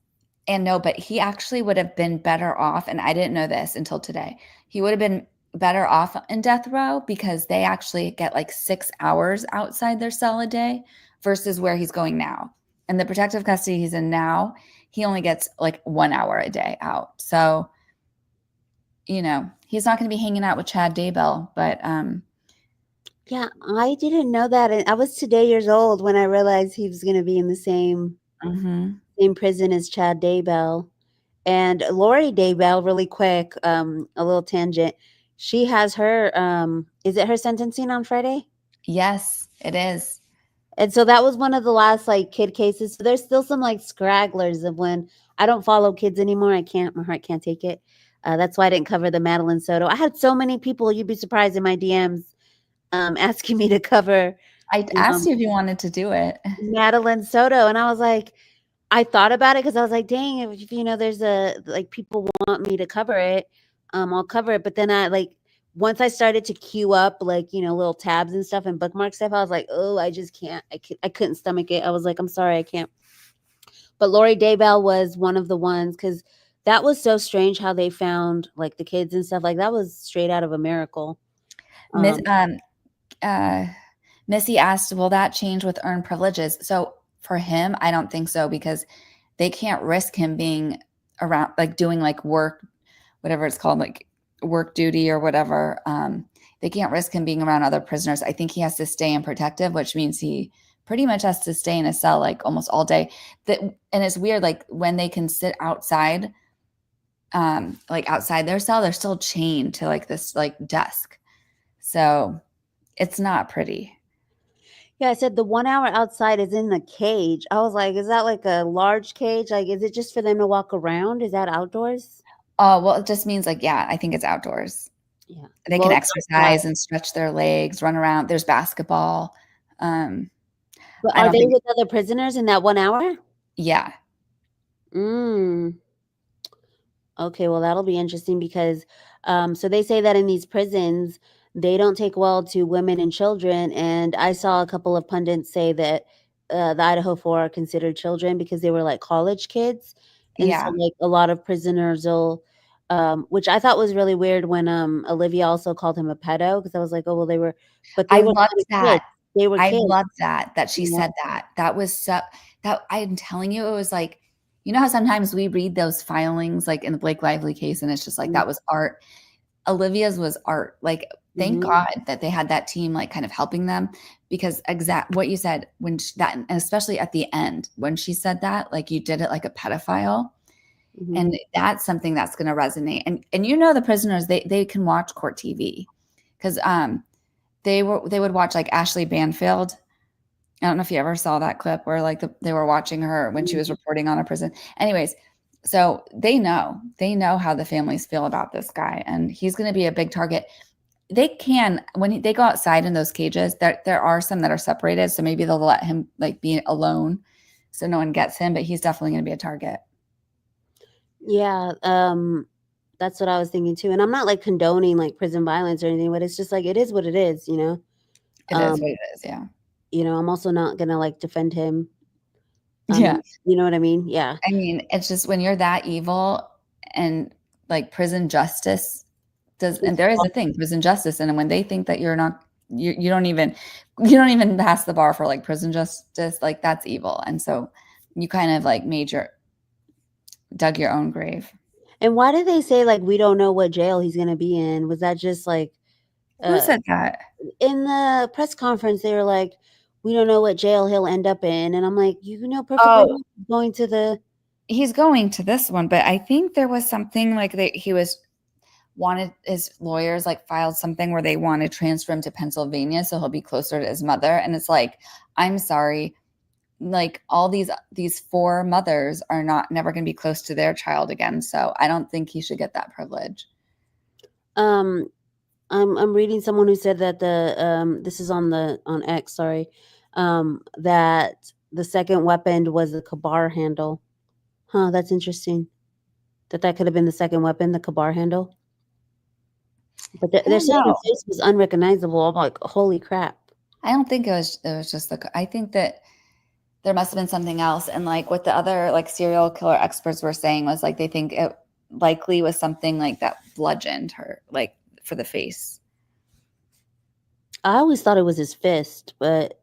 and no, but he actually would have been better off, and I didn't know this until today. He would have been better off in death row because they actually get like 6 hours outside their cell a day versus where he's going now. And the protective custody he's in now, he only gets like 1 hour a day out. So, you know, he's not going to be hanging out with Chad Daybell, but yeah, I didn't know that. And I was today years old when I realized he was going to be in the same prison as Chad Daybell. And Lori Daybell, really quick, a little tangent. She has her, is it her sentencing on Friday? Yes, it is. And so that was one of the last like kid cases. So there's still some like scragglers of when I don't follow kids anymore. My heart can't take it. That's why I didn't cover the Madeline Soto. I had so many people, you'd be surprised, in my DMs asking me to cover. I asked you if you wanted to do it. Madeline Soto. And I was like, I thought about it because I was like, dang, if you know, there's people want me to cover it, I'll cover it. But then once I started to queue up little tabs and stuff and bookmark stuff, I was like, oh, I just can't. I couldn't stomach it. I was like, I'm sorry, I can't. But Lori Daybell was one of the ones because that was so strange how they found like the kids and stuff. Like that was straight out of a miracle. Missy asked, will that change with earned privileges? So for him, I don't think so because they can't risk him being around, like doing like work, whatever it's called, like work duty or whatever. They can't risk him being around other prisoners. I think he has to stay in protective, which means he pretty much has to stay in a cell like almost all day. And it's weird, like when they can sit outside, like outside their cell, they're still chained to like this like desk. So it's not pretty. Yeah, I said the 1 hour outside is in the cage. I was like, is that like a large cage? Like, is it just for them to walk around? Is that outdoors? Oh, well, it just means like, yeah, I think it's outdoors. Yeah. They can exercise and stretch their legs, run around. There's basketball. But are they with other prisoners in that 1 hour? Yeah. Okay, well, that'll be interesting because so they say that in these prisons, they don't take well to women and children. And I saw a couple of pundits say that the Idaho 4 are considered children because they were like college kids. And so like a lot of prisoners will, which I thought was really weird when Olivia also called him a pedo because I was like, oh, well, they were, but they I were loved that. kids. They were I kids. loved that she said that. That was so, that I'm telling you, it was like, you know how sometimes we read those filings like in the Blake Lively case and it's just like, that was art. Olivia's was art. Like, thank God that they had that team like kind of helping them because what you said when and especially at the end, when she said that, like you did it like a pedophile. And that's something that's going to resonate. And you know, the prisoners, they can watch court TV because they would watch like Ashley Banfield. I don't know if you ever saw that clip where like they were watching her when she was reporting on a prison. Anyways, so they know how the families feel about this guy and he's going to be a big target. They can, when they go outside in those cages, there are some that are separated. So maybe they'll let him like be alone so no one gets him, but he's definitely going to be a target. Yeah. That's what I was thinking too. And I'm not like condoning like prison violence or anything, but it's just like, it is what it is, you know? It is what it is. Yeah. You know, I'm also not going to like defend him. Yeah. You know what I mean? Yeah. I mean, it's just when you're that evil and like prison justice and there is a thing, prison justice. And when they think that you're not, you don't even pass the bar for like prison justice, like that's evil. And so you kind of like dug your own grave. And why did they say like, we don't know what jail he's going to be in? Was that just like, who said that? In the press conference, they were like, we don't know what jail he'll end up in. And I'm like, you know, perfectly he's going to this one. But I think there was something like that his lawyers like filed something where they want to transfer him to Pennsylvania so he'll be closer to his mother. And it's like, I'm sorry, like all these 4 mothers are never going to be close to their child again. So I don't think he should get that privilege. I'm reading someone who said that this is on X, sorry, that the second weapon was the Kabar handle. Huh, that's interesting. That could have been the second weapon, the Kabar handle. But they're I don't saying her know. face was unrecognizable. I'm like, holy crap. I don't think it was just I think that there must have been something else. And like what the other like serial killer experts were saying was like they think it likely was something like that bludgeoned her, like for the face. I always thought it was his fist, but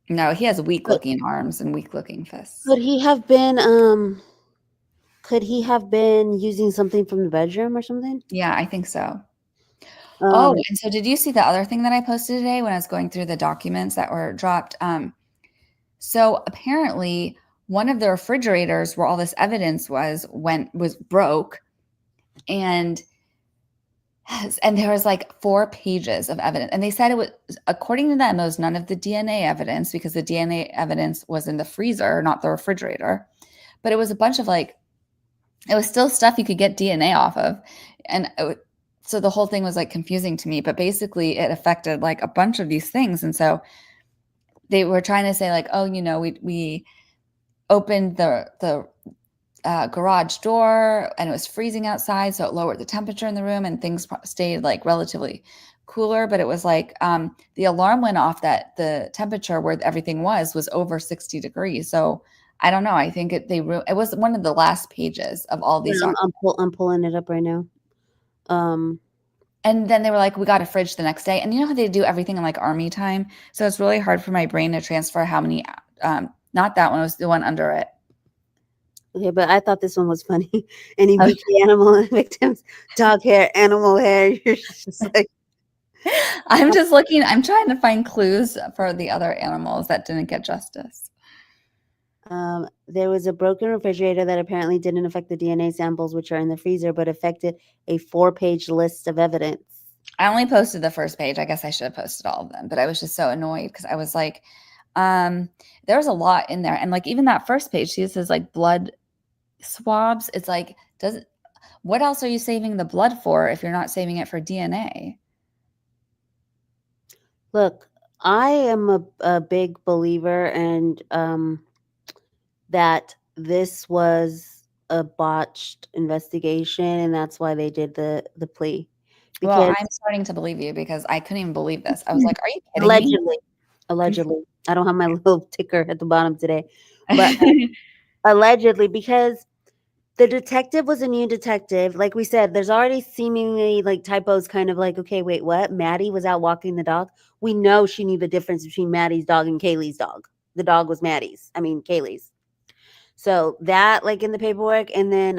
no, he has weak looking arms and weak looking fists. Could he have been using something from the bedroom or something? Yeah, I think so. And so did you see the other thing that I posted today when I was going through the documents that were dropped? So apparently one of the refrigerators where all this evidence was broke, and there was like 4 pages of evidence, and they said it was, according to them, it was none of the DNA evidence because the DNA evidence was in the freezer, not the refrigerator, but it was a bunch of like, it was still stuff you could get DNA off of, and so the whole thing was like confusing to me, but basically it affected like a bunch of these things. And so they were trying to say like, oh, we opened the garage door and it was freezing outside, so it lowered the temperature in the room and things stayed like relatively cooler. But it was like the alarm went off that the temperature where everything was over 60 degrees. So I don't know. I think it was one of the last pages of all these. Yeah, I'm pulling it up right now. And then they were like, we got a fridge the next day. And you know how they do everything in like army time? So it's really hard for my brain to transfer how many, not that one, it was the one under it. Okay, but I thought this one was funny. Any BK animal victims, dog hair, animal hair. You're just like, I'm just looking, I'm trying to find clues for the other animals that didn't get justice. There was a broken refrigerator that apparently didn't affect the DNA samples, which are in the freezer, but affected a 4-page list of evidence. I only posted the first page. I guess I should have posted all of them, but I was just so annoyed because I was like, there was a lot in there. And like, even that first page, she says like blood swabs. It's like, what else are you saving the blood for if you're not saving it for DNA? Look, I am a big believer and that this was a botched investigation, and that's why they did the plea. Well, I'm starting to believe you because I couldn't even believe this. I was like, are you kidding me? Allegedly. I don't have my little ticker at the bottom today, but allegedly, because the detective was a new detective. Like we said, there's already seemingly like typos, kind of like, okay, wait, what? Maddie was out walking the dog. We know she knew the difference between Maddie's dog and Kaylee's dog. The dog was Kaylee's. So that, like, in the paperwork, and then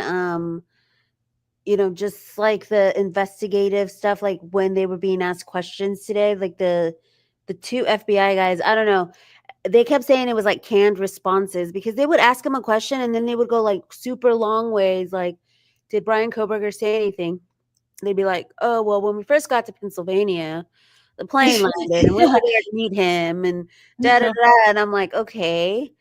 just like the investigative stuff, like when they were being asked questions today, like the 2 FBI guys, I don't know, they kept saying it was like canned responses because they would ask them a question and then they would go like super long ways, like, did Brian Kohberger say anything? They'd be like, oh, well, when we first got to Pennsylvania, the plane landed and we were there to meet him and da-da-da. And I'm like, okay.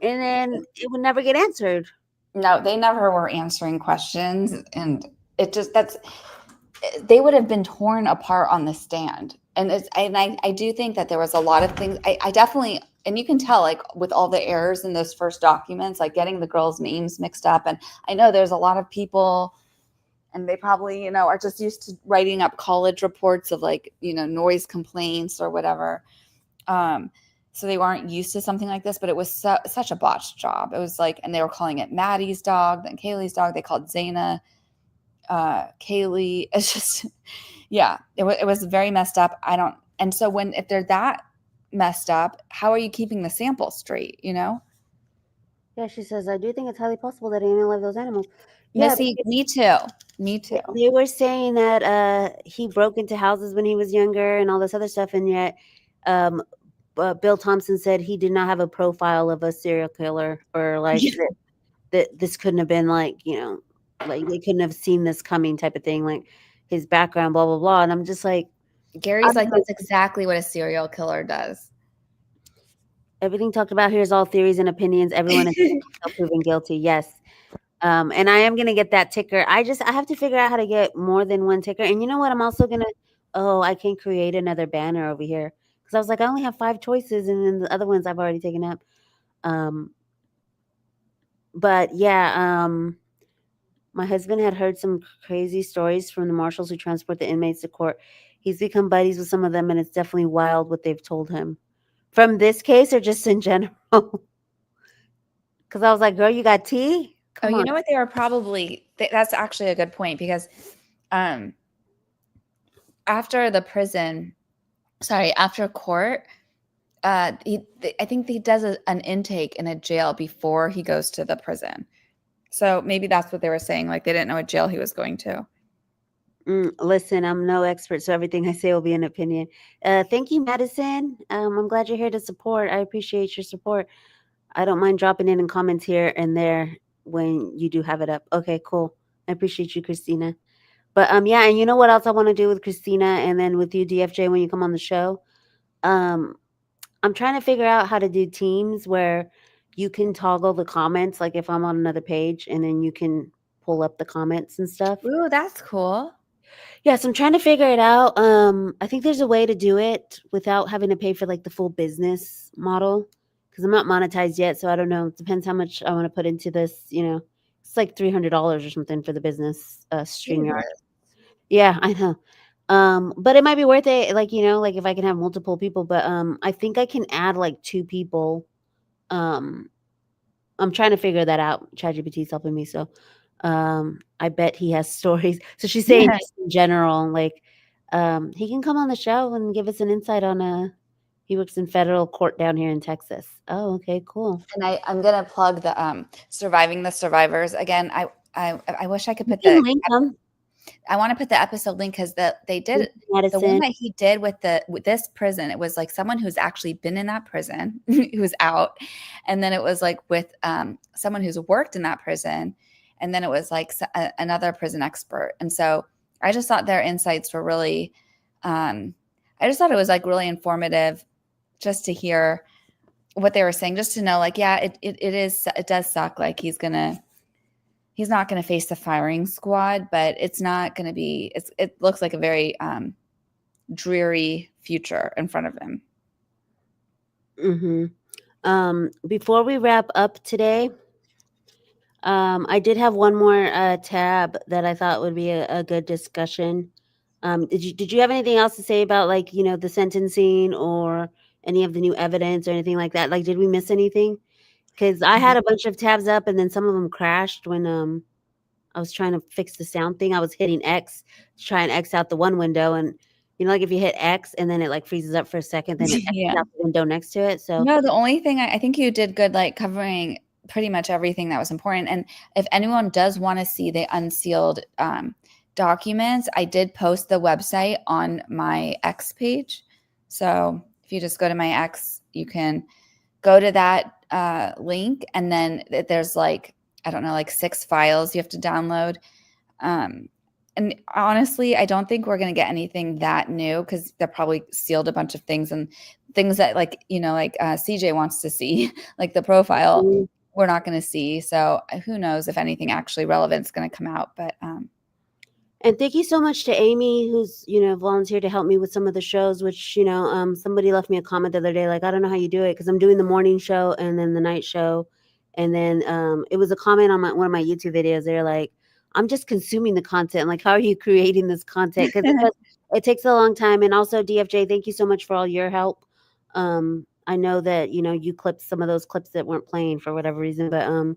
And then it would never get answered. No, they never were answering questions. And it just, they would have been torn apart on the stand. And I do think that there was a lot of things. I definitely, and you can tell, like with all the errors in those first documents, like getting the girls' names mixed up. And I know there's a lot of people, and they probably, are just used to writing up college reports of like, noise complaints or whatever. So they weren't used to something like this, but it was such a botched job. It was like, and they were calling it Maddie's dog, then Kaylee's dog. They called Zaina Kaylee. It's just, yeah, it was very messed up. And so if they're that messed up, how are you keeping the sample straight, Yeah, she says, I do think it's highly possible that Amy loved those animals. Missy, me too. Me too. They were saying that he broke into houses when he was younger and all this other stuff, and yet Bill Thompson said he did not have a profile of a serial killer, or like that this couldn't have been like, like they couldn't have seen this coming type of thing, like his background, blah, blah, blah. And I'm just like, Gary's like, that's exactly what a serial killer does. Everything talked about here is all theories and opinions. Everyone is proven guilty. Yes. And I am going to get that ticker. I have to figure out how to get more than one ticker. And you know what? I'm also going to, I can create another banner over here. Because I was like, I only have 5 choices. And then the other ones I've already taken up. But yeah, my husband had heard some crazy stories from the marshals who transport the inmates to court. He's become buddies with some of them, and it's definitely wild what they've told him. From this case or just in general? Because I was like, girl, you got tea? Come you on. know what? They were probably, that's actually a good point because after the prison, after court, I think he does an intake in a jail before he goes to the prison. So maybe that's what they were saying. Like they didn't know what jail he was going to. Listen, I'm no expert, so everything I say will be an opinion. Thank you, Madison. I'm glad you're here to support. I appreciate your support. I don't mind dropping in comments here and there when you do have it up. Okay, cool. I appreciate you, Christina. But yeah, and you know what else I want to do with Christina and then with you, DFJ, when you come on the show? I'm trying to figure out how to do teams where you can toggle the comments, like if I'm on another page, and then you can pull up the comments and stuff. Ooh, that's cool. Yes, I'm trying to figure it out. I think there's a way to do it without having to pay for like the full business model because I'm not monetized yet. So I don't know. It depends how much I want to put into this. It's like $300 or something for the business StreamYard. Yeah, I know. But it might be worth it. Like, like if I can have multiple people, but I think I can add like 2 people. I'm trying to figure that out. ChatGPT's helping me. So I bet he has stories. So she's saying just in general, like he can come on the show and give us an insight on he works in federal court down here in Texas. Oh, okay, cool. And I'm gonna plug the Surviving the Survivors again. I wish I could put You the can link them. I want to put the episode link because they did the one Madison. that he did with this prison. It was like someone who's actually been in that prison who's out, and then it was like with someone who's worked in that prison, and then it was like another prison expert. And so I just thought their insights were really, I just thought it was like really informative, just to hear what they were saying, just to know like, yeah, it does suck. Like he's not going to face the firing squad, but it's not going to be, it looks like a very dreary future in front of him. Before we wrap up today, I did have one more tab that I thought would be a good discussion. Did you have anything else to say about like, the sentencing or any of the new evidence or anything like that? Like, did we miss anything? Because I had a bunch of tabs up and then some of them crashed when I was trying to fix the sound thing. I was hitting X to try and X out the one window. And, like if you hit X and then it like freezes up for a second, then it X's out the window next to it. So no, the only thing I think you did good, like covering pretty much everything that was important. And if anyone does want to see the unsealed documents, I did post the website on my X page. So if you just go to my X, you can go to that link. And then there's like, I don't know, like 6 files you have to download. And honestly, I don't think we're going to get anything that new because they're probably sealed a bunch of things and things that like, CJ wants to see, like the profile, we're not going to see. So who knows if anything actually relevant is going to come out. But and thank you so much to Amy, who's, volunteered to help me with some of the shows, which, somebody left me a comment the other day, like, I don't know how you do it because I'm doing the morning show and then the night show. And then it was a comment on one of my YouTube videos. They're like, I'm just consuming the content. Like, how are you creating this content? Because it takes a long time. And also, DFJ, thank you so much for all your help. I know that, you clipped some of those clips that weren't playing for whatever reason. But,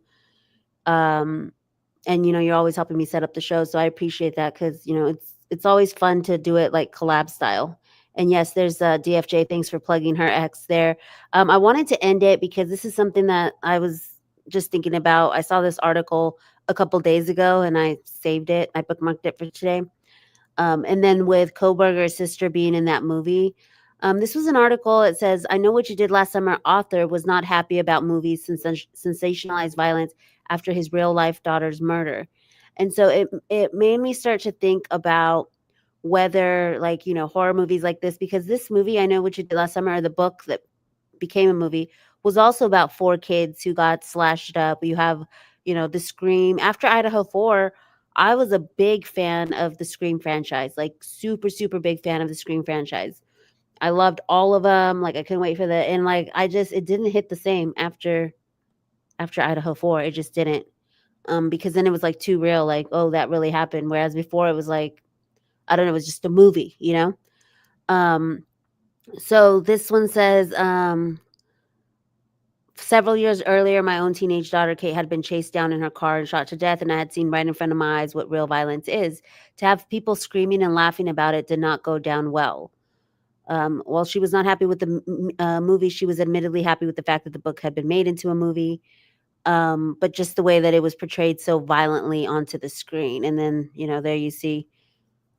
and, you're always helping me set up the show. So I appreciate that because, it's always fun to do it like collab style. And yes, there's DFJ. Thanks for plugging her X there. I wanted to end it because this is something that I was just thinking about. I saw this article a couple days ago and I saved it. I bookmarked it for today. And then with Kohberger's sister being in that movie, this was an article. It says, I know what you did last summer. Author was not happy about movies sensationalized violence after his real life daughter's murder. And so it made me start to think about whether like, horror movies like this, because this movie, I know what you did last summer, or the book that became a movie, was also about 4 kids who got slashed up. You have, the Scream. After Idaho 4, I was a big fan of the Scream franchise, like super, super big fan of the Scream franchise. I loved all of them. Like I couldn't wait for and like, it didn't hit the same after after Idaho 4. It just didn't. Because then it was like too real, like, oh, that really happened. Whereas before it was like, I don't know, it was just a movie, you know? So this one says, several years earlier, my own teenage daughter, Kate, had been chased down in her car and shot to death, and I had seen right in front of my eyes what real violence is. To have people screaming and laughing about it did not go down well. While she was not happy with the movie, she was admittedly happy with the fact that the book had been made into a movie. But just the way that it was portrayed so violently onto the screen. And then, there you see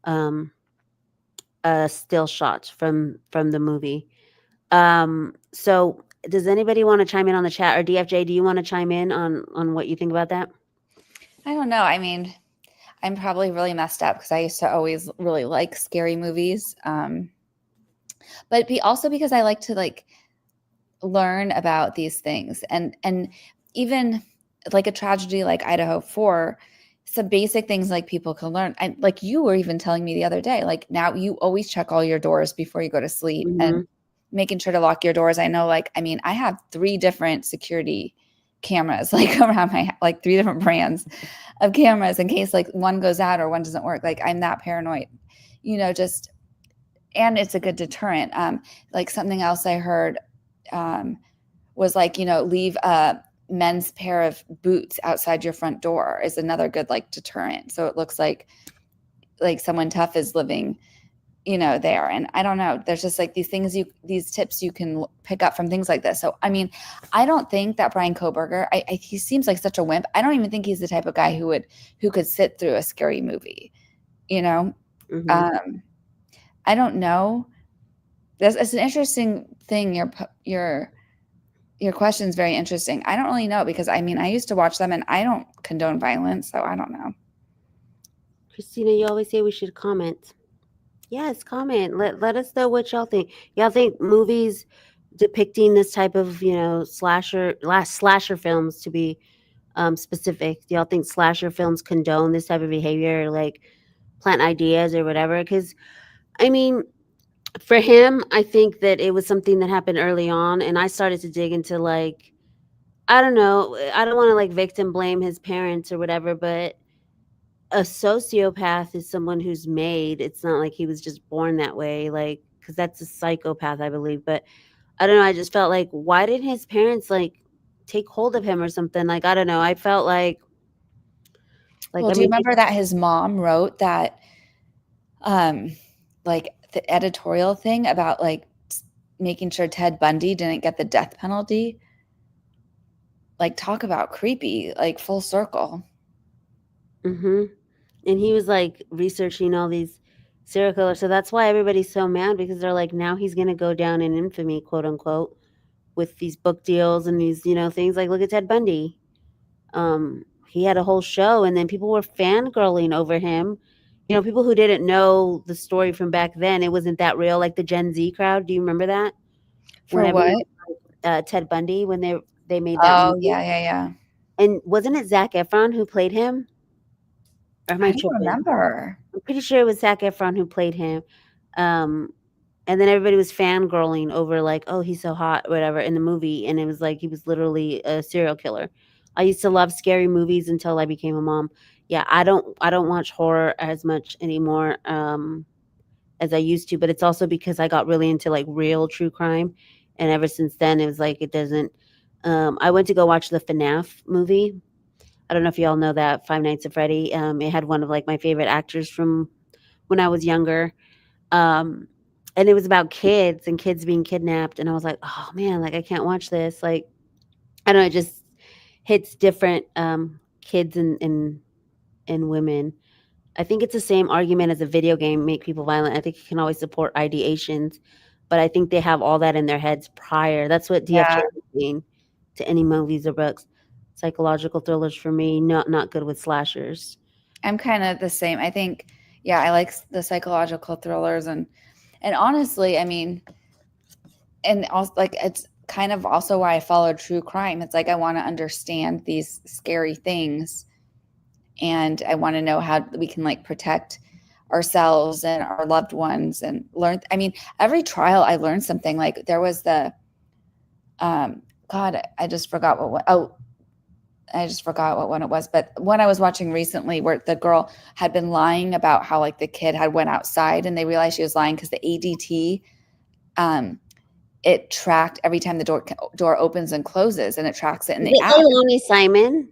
a still shot from the movie. So does anybody want to chime in on the chat, or DFJ, do you want to chime in on what you think about that? I don't know. I mean, I'm probably really messed up because I used to always really like scary movies. But also because I like to like learn about these things, and even like a tragedy like Idaho 4, some basic things like people can learn. And like you were even telling me the other day, like now you always check all your doors before you go to sleep and making sure to lock your doors. I know, like, I mean, I have 3 different security cameras like around my, like 3 different brands of cameras in case like one goes out or one doesn't work. Like I'm that paranoid, just, and it's a good deterrent. Like something else I heard was like, leave a men's pair of boots outside your front door is another good like deterrent. So it looks like someone tough is living, there. And I don't know, there's just like these tips you can pick up from things like this. So, I mean, I don't think that Brian Kohberger, he seems like such a wimp. I don't even think he's the type of guy who could sit through a scary movie, I don't know. It's an interesting thing. Your question is very interesting. I don't really know because I mean, I used to watch them and I don't condone violence. So I don't know. Christina, you always say we should comment. Yes, comment. Let us know what y'all think. Y'all think movies depicting this type of, slasher films, to be specific, do y'all think slasher films condone this type of behavior, like plant ideas or whatever? Because, I mean, for him, I think that it was something that happened early on, and I started to dig into, like, I don't know, I don't want to like victim blame his parents or whatever, but a sociopath is someone who's made. It's not like he was just born that way, like, because that's a psychopath, I believe. But I don't know, I just felt like, why didn't his parents like take hold of him or something? Like, I don't know, I felt like Well, I do you mean, remember that his mom wrote that like the editorial thing about like making sure Ted Bundy didn't get the death penalty? Like, talk about creepy, like full circle. And he was like researching all these serial killers. So that's why everybody's so mad, because they're like, now he's gonna go down in infamy, quote unquote, with these book deals and these, things. Like, look at Ted Bundy. He had a whole show, and then people were fangirling over him. People who didn't know the story from back then, it wasn't that real. Like the Gen Z crowd. Do you remember that? For what? Ted Bundy, when they made that Oh, movie. yeah. And wasn't it Zac Efron who played him? Or am I I don't tripping? remember. I'm pretty sure it was Zac Efron who played him. And then everybody was fangirling over like, oh, he's so hot, whatever, in the movie. And it was like he was literally a serial killer. I used to love scary movies until I became a mom. Yeah, I don't watch horror as much anymore as I used to, but it's also because I got really into like real true crime. And ever since then, it was like it doesn't. I went to go watch the FNAF movie. I don't know if y'all know that, Five Nights at Freddy. It had one of like my favorite actors from when I was younger. And it was about kids and kids being kidnapped. And I was like, oh man, like I can't watch this. Like, I don't know, it just hits different kids and women. I think it's the same argument as a video game make people violent. I think it can always support ideations, but I think they have all that in their heads prior. That's what DFJ is saying to any movies or books. Psychological thrillers for me, not good with slashers. I'm kind of the same. I think, yeah, I like the psychological thrillers, and honestly, I mean, and also like it's kind of also why I follow true crime. It's like I want to understand these scary things, and I want to know how we can like protect ourselves and our loved ones and learn. I mean, every trial I learned something. Like there was the God, I just forgot I just forgot what one it was, but one I was watching recently where the girl had been lying about how like the kid had went outside and they realized she was lying because the ADT, it tracked every time the door opens and closes, and it tracks it in the app. Leilani Simon.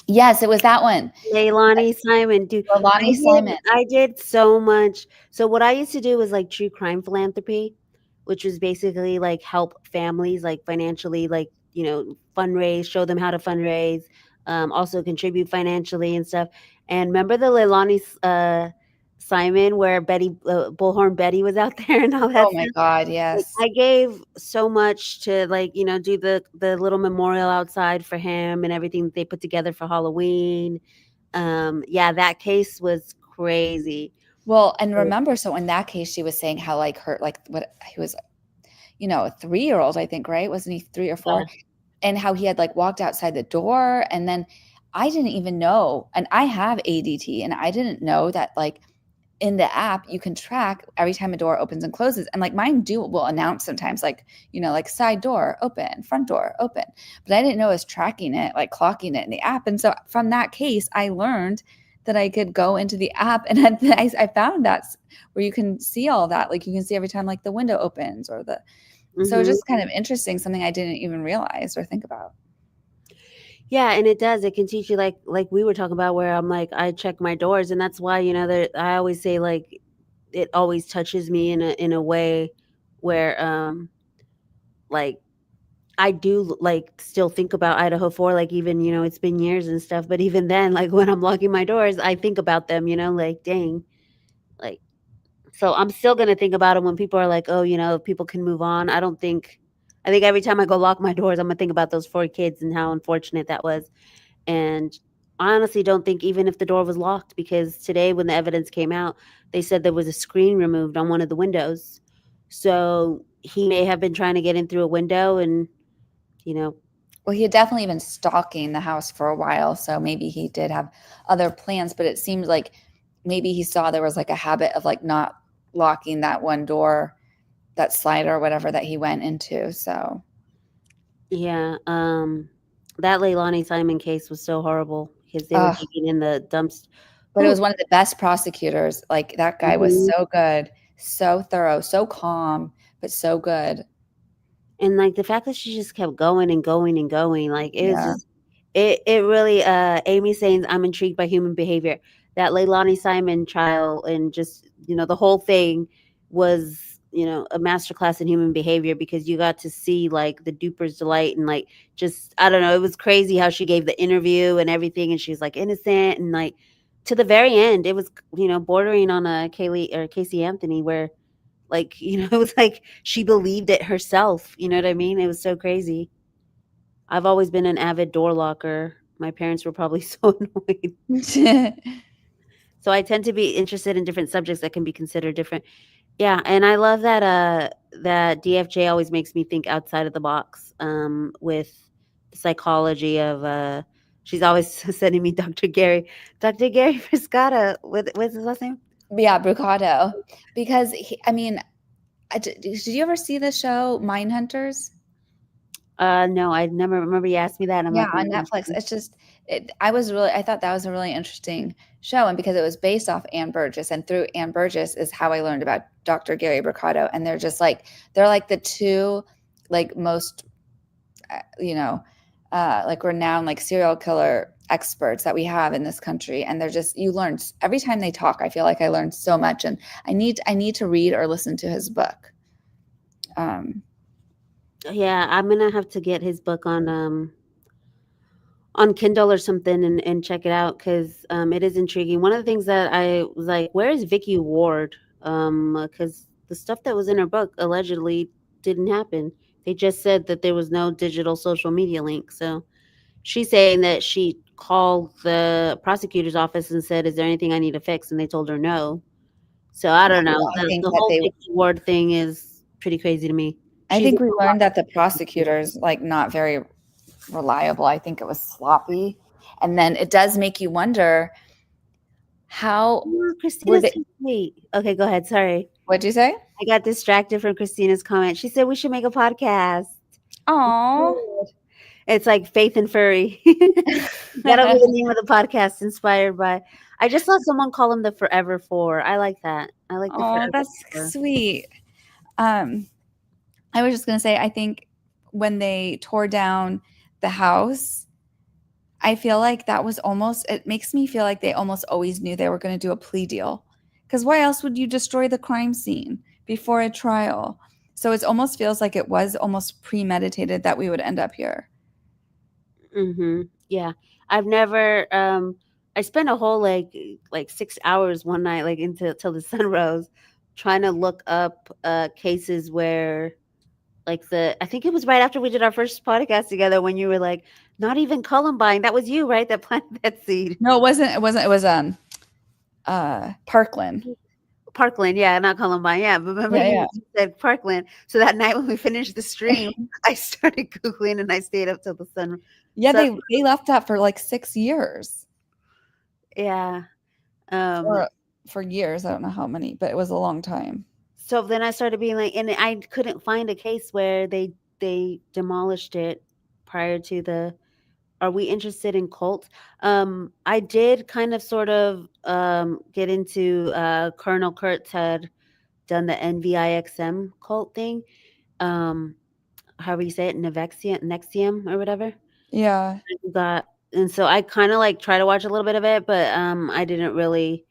Yes, it was that one. Leilani Simon, dude. Leilani Simon. I did so much. So what I used to do was like true crime philanthropy, which was basically like help families like financially, like, you know, fundraise, show them how to fundraise, also contribute financially and stuff. And remember the Leilani Simon where Betty Bullhorn Betty was out there and all that Oh my stuff? God, Like, yes. I gave so much to like, you know, do the little memorial outside for him and everything that they put together for Halloween. Yeah, that case was crazy. Well, and remember, so in that case, she was saying how like her, like what he was, you know, a 3-year-old, I think, right? Wasn't he 3 or 4? Yeah. And how he had like walked outside the door. And then I didn't even know, and I have ADT, and I didn't know that like in the app you can track every time a door opens and closes. And like mine will announce sometimes, like, you know, like side door open, front door open. But I didn't know it was tracking it, like clocking it in the app. And so from that case, I learned that I could go into the app, and I found that's where you can see all that. Like you can see every time like the window opens or the, so it's just kind of interesting, something I didn't even realize or think about. Yeah, and it does. It can teach you like we were talking about where I'm like I check my doors, and that's why, you know, that I always say like it always touches me in a way where like I do like still think about Idaho 4, like even, you know, it's been years and stuff, but even then, like when I'm locking my doors, I think about them, you know, like dang, like so I'm still gonna think about them when people are like, oh, you know, people can move on. I think every time I go lock my doors, I'm gonna think about those 4 kids and how unfortunate that was. And I honestly don't think even if the door was locked, because today when the evidence came out, they said there was a screen removed on one of the windows. So he may have been trying to get in through a window and, you know. Well, he had definitely been stalking the house for a while, so maybe he did have other plans, but it seems like maybe he saw there was like a habit of like not locking that one door, that slider or whatever that he went into. So yeah, that Leilani Simon case was so horrible because they were digging in the dumps. But it was one of the best prosecutors. Like that guy was so good, so thorough, so calm, but so good. And like the fact that she just kept going and going and going, like it was just it really Amy saying I'm intrigued by human behavior. That Leilani Simon trial and just, you know, the whole thing was, you know, a masterclass in human behavior because you got to see like the duper's delight and like just I don't know, it was crazy how she gave the interview and everything and she's like innocent and like to the very end it was, you know, bordering on a Casey Anthony where like, you know, it was like she believed it herself. You know what I mean? It was so crazy. I've always been an avid door locker. My parents were probably so annoyed. So I tend to be interested in different subjects that can be considered different. Yeah, and I love that that DFJ always makes me think outside of the box with the psychology of she's always sending me Dr. Gary Friscato. What's his last name? Yeah, Brucato. Because I mean, did you ever see the show Mindhunters? No, I never remember you asked me that. And I'm on Netflix. It's just, I thought that was a really interesting show. And because it was based off Ann Burgess, and through Ann Burgess is how I learned about Dr. Gary Brucato. And they're just like, they're like the two, like most, you know, like renowned, like serial killer experts that we have in this country. And they're just, you learn every time they talk. I feel like I learned so much, and I need to read or listen to his book. Yeah, I'm gonna have to get his book on Kindle or something and check it out because it is intriguing. One of the things that I was like, where is Vicky Ward? Because the stuff that was in her book allegedly didn't happen. They just said that there was no digital social media link. So she's saying that she called the prosecutor's office and said, "Is there anything I need to fix?" And they told her no. So I don't know. The whole Vicky Ward thing is pretty crazy to me. I think we learned that the prosecutor's like not very reliable. I think it was sloppy. And then it does make you wonder how Christina's so sweet. Okay, go ahead. Sorry. What'd you say? I got distracted from Christina's comment. She said we should make a podcast. Oh. It's like Faith and Furry. That'll be the name of the podcast, inspired by. I just saw someone call him the Forever Four. I like that. I like the Oh, Forever that's Four. sweet. I was just gonna say, I think when they tore down the house, I feel like that was almost, it makes me feel like they almost always knew they were going to do a plea deal. Because why else would you destroy the crime scene before a trial? So it almost feels like it was almost premeditated that we would end up here. Yeah. I've never I spent a whole like 6 hours one night, like till the sun rose, trying to look up cases where like I think it was right after we did our first podcast together when you were like, not even Columbine. That was you, right? That planted that seed. No, it wasn't. It was Parkland. Parkland, yeah, not Columbine, yeah. But remember you said Parkland. So that night when we finished the stream, I started Googling and I stayed up till the sun. Yeah, they left that for like 6 years. Yeah. For years. I don't know how many, but it was a long time. So then I started being like, and I couldn't find a case where they demolished it prior to the. Are we interested in cults? I did kind of sort of get into Colonel Kurtz had done the NVIXM cult thing. However you say it, Nexium or whatever. Yeah. And so I kind of like try to watch a little bit of it, but I didn't really.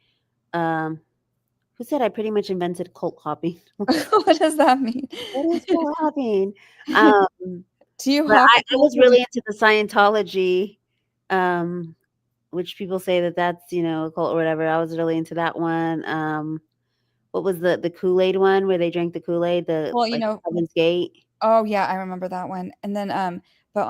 Who said I pretty much invented cult hopping? What does that mean? What is cult hopping? Do you but hop? I was really into the Scientology, which people say that's a cult or whatever. I was really into that one. What was the Kool-Aid one where they drank the Kool-Aid? Well, Heaven's Gate. Oh yeah, I remember that one. And then but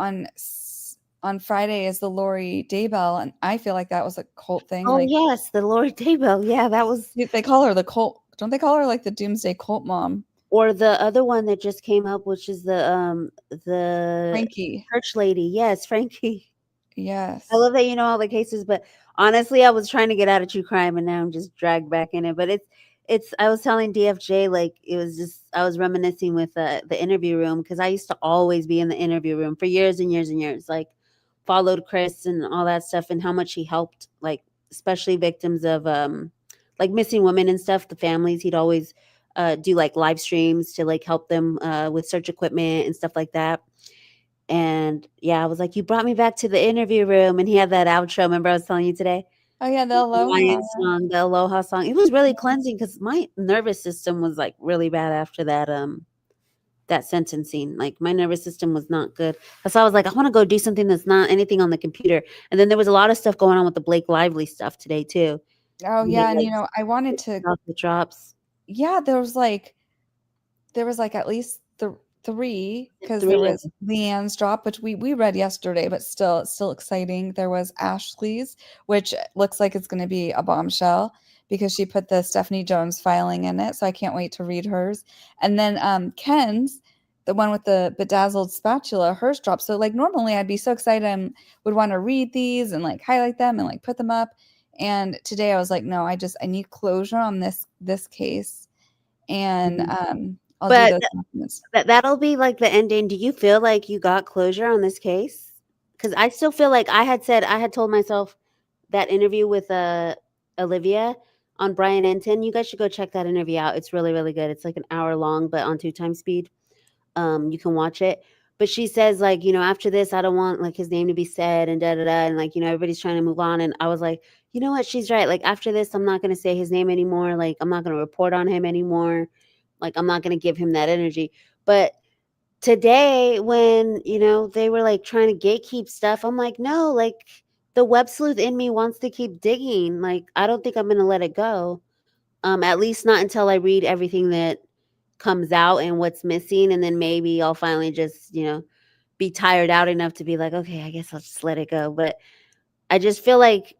on Friday is the Lori Daybell, and I feel like that was a cult thing. Oh yes, the Lori Daybell. Yeah, that was. They call her the cult. Don't they call her like the Doomsday Cult Mom? Or the other one that just came up, which is the Frankie church lady. Yes, Frankie. Yes. I love that you know all the cases, but honestly, I was trying to get out of true crime, and now I'm just dragged back in it. But it's. I was telling DFJ like it was just. I was reminiscing with the interview room because I used to always be in the interview room for years and years and years. Like followed Chris and all that stuff, and how much he helped, like especially victims of like missing women and stuff. The families, he'd always do like live streams to like help them with search equipment and stuff like that. And yeah, I was like, you brought me back to the interview room, and he had that outro. Remember I was telling you today? Oh yeah, the Aloha song, the Aloha song. It was really cleansing because my nervous system was like really bad after that sentencing. Like my nervous system was not good. So I was like, I want to go do something that's not anything on the computer. And then there was a lot of stuff going on with the Blake Lively stuff today too. Oh yeah, and I wanted to the drops. Yeah, there was like at least three because there was Leanne's drop, which we read yesterday, but still exciting. There was Ashley's, which looks like it's going to be a bombshell because she put the Stephanie Jones filing in it, so I can't wait to read hers. And then Ken's, the one with the bedazzled spatula, hers dropped. So like normally I'd be so excited and would want to read these and like highlight them and like put them up. And today I was like, no, I need closure on this case. And I'll do those that'll be like the ending. Do you feel like you got closure on this case? Because I still feel like I had told myself that interview with Olivia on Brian Enton. You guys should go check that interview out. It's really, really good. It's like an hour long, but on 2x speed. You can watch it. But she says like, after this, I don't want like his name to be said and da da da. And like, everybody's trying to move on. And I was like, you know what? She's right. Like after this, I'm not going to say his name anymore. Like I'm not going to report on him anymore. Like I'm not going to give him that energy. But today when, they were like trying to gatekeep stuff, I'm like, no, like the web sleuth in me wants to keep digging. Like, I don't think I'm going to let it go. At least not until I read everything that comes out and what's missing. And then maybe I'll finally just, be tired out enough to be like, okay, I guess I'll just let it go. But I just feel like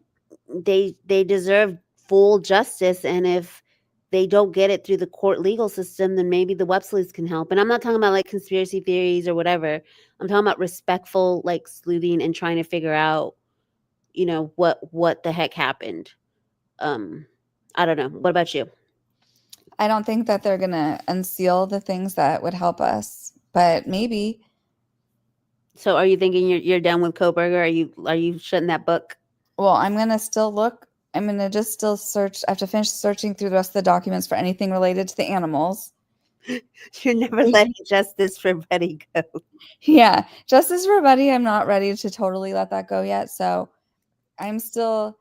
they deserve full justice. And if they don't get it through the court legal system, then maybe the web sleuths can help. And I'm not talking about like conspiracy theories or whatever. I'm talking about respectful like sleuthing and trying to figure out, what the heck happened. I don't know. What about you? I don't think that they're gonna unseal the things that would help us, but maybe So are you thinking you're done with Kohberger? Are you shutting that book? Well, I'm gonna still look. I'm gonna just still search. I have to finish searching through the rest of the documents for anything related to the animals. You're never letting justice for Betty go. Yeah, justice for Betty. I'm not ready to totally let that go yet. So I'm still.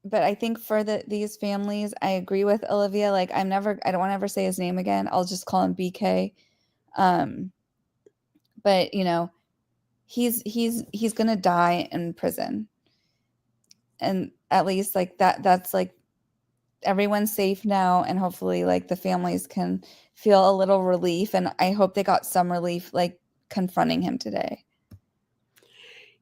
But I think for these families, I agree with Olivia. Like I don't want to ever say his name again. I'll just call him BK. But you know, he's gonna die in prison. And at least like that's like everyone's safe now, and hopefully like the families can feel a little relief, and I hope they got some relief like confronting him today.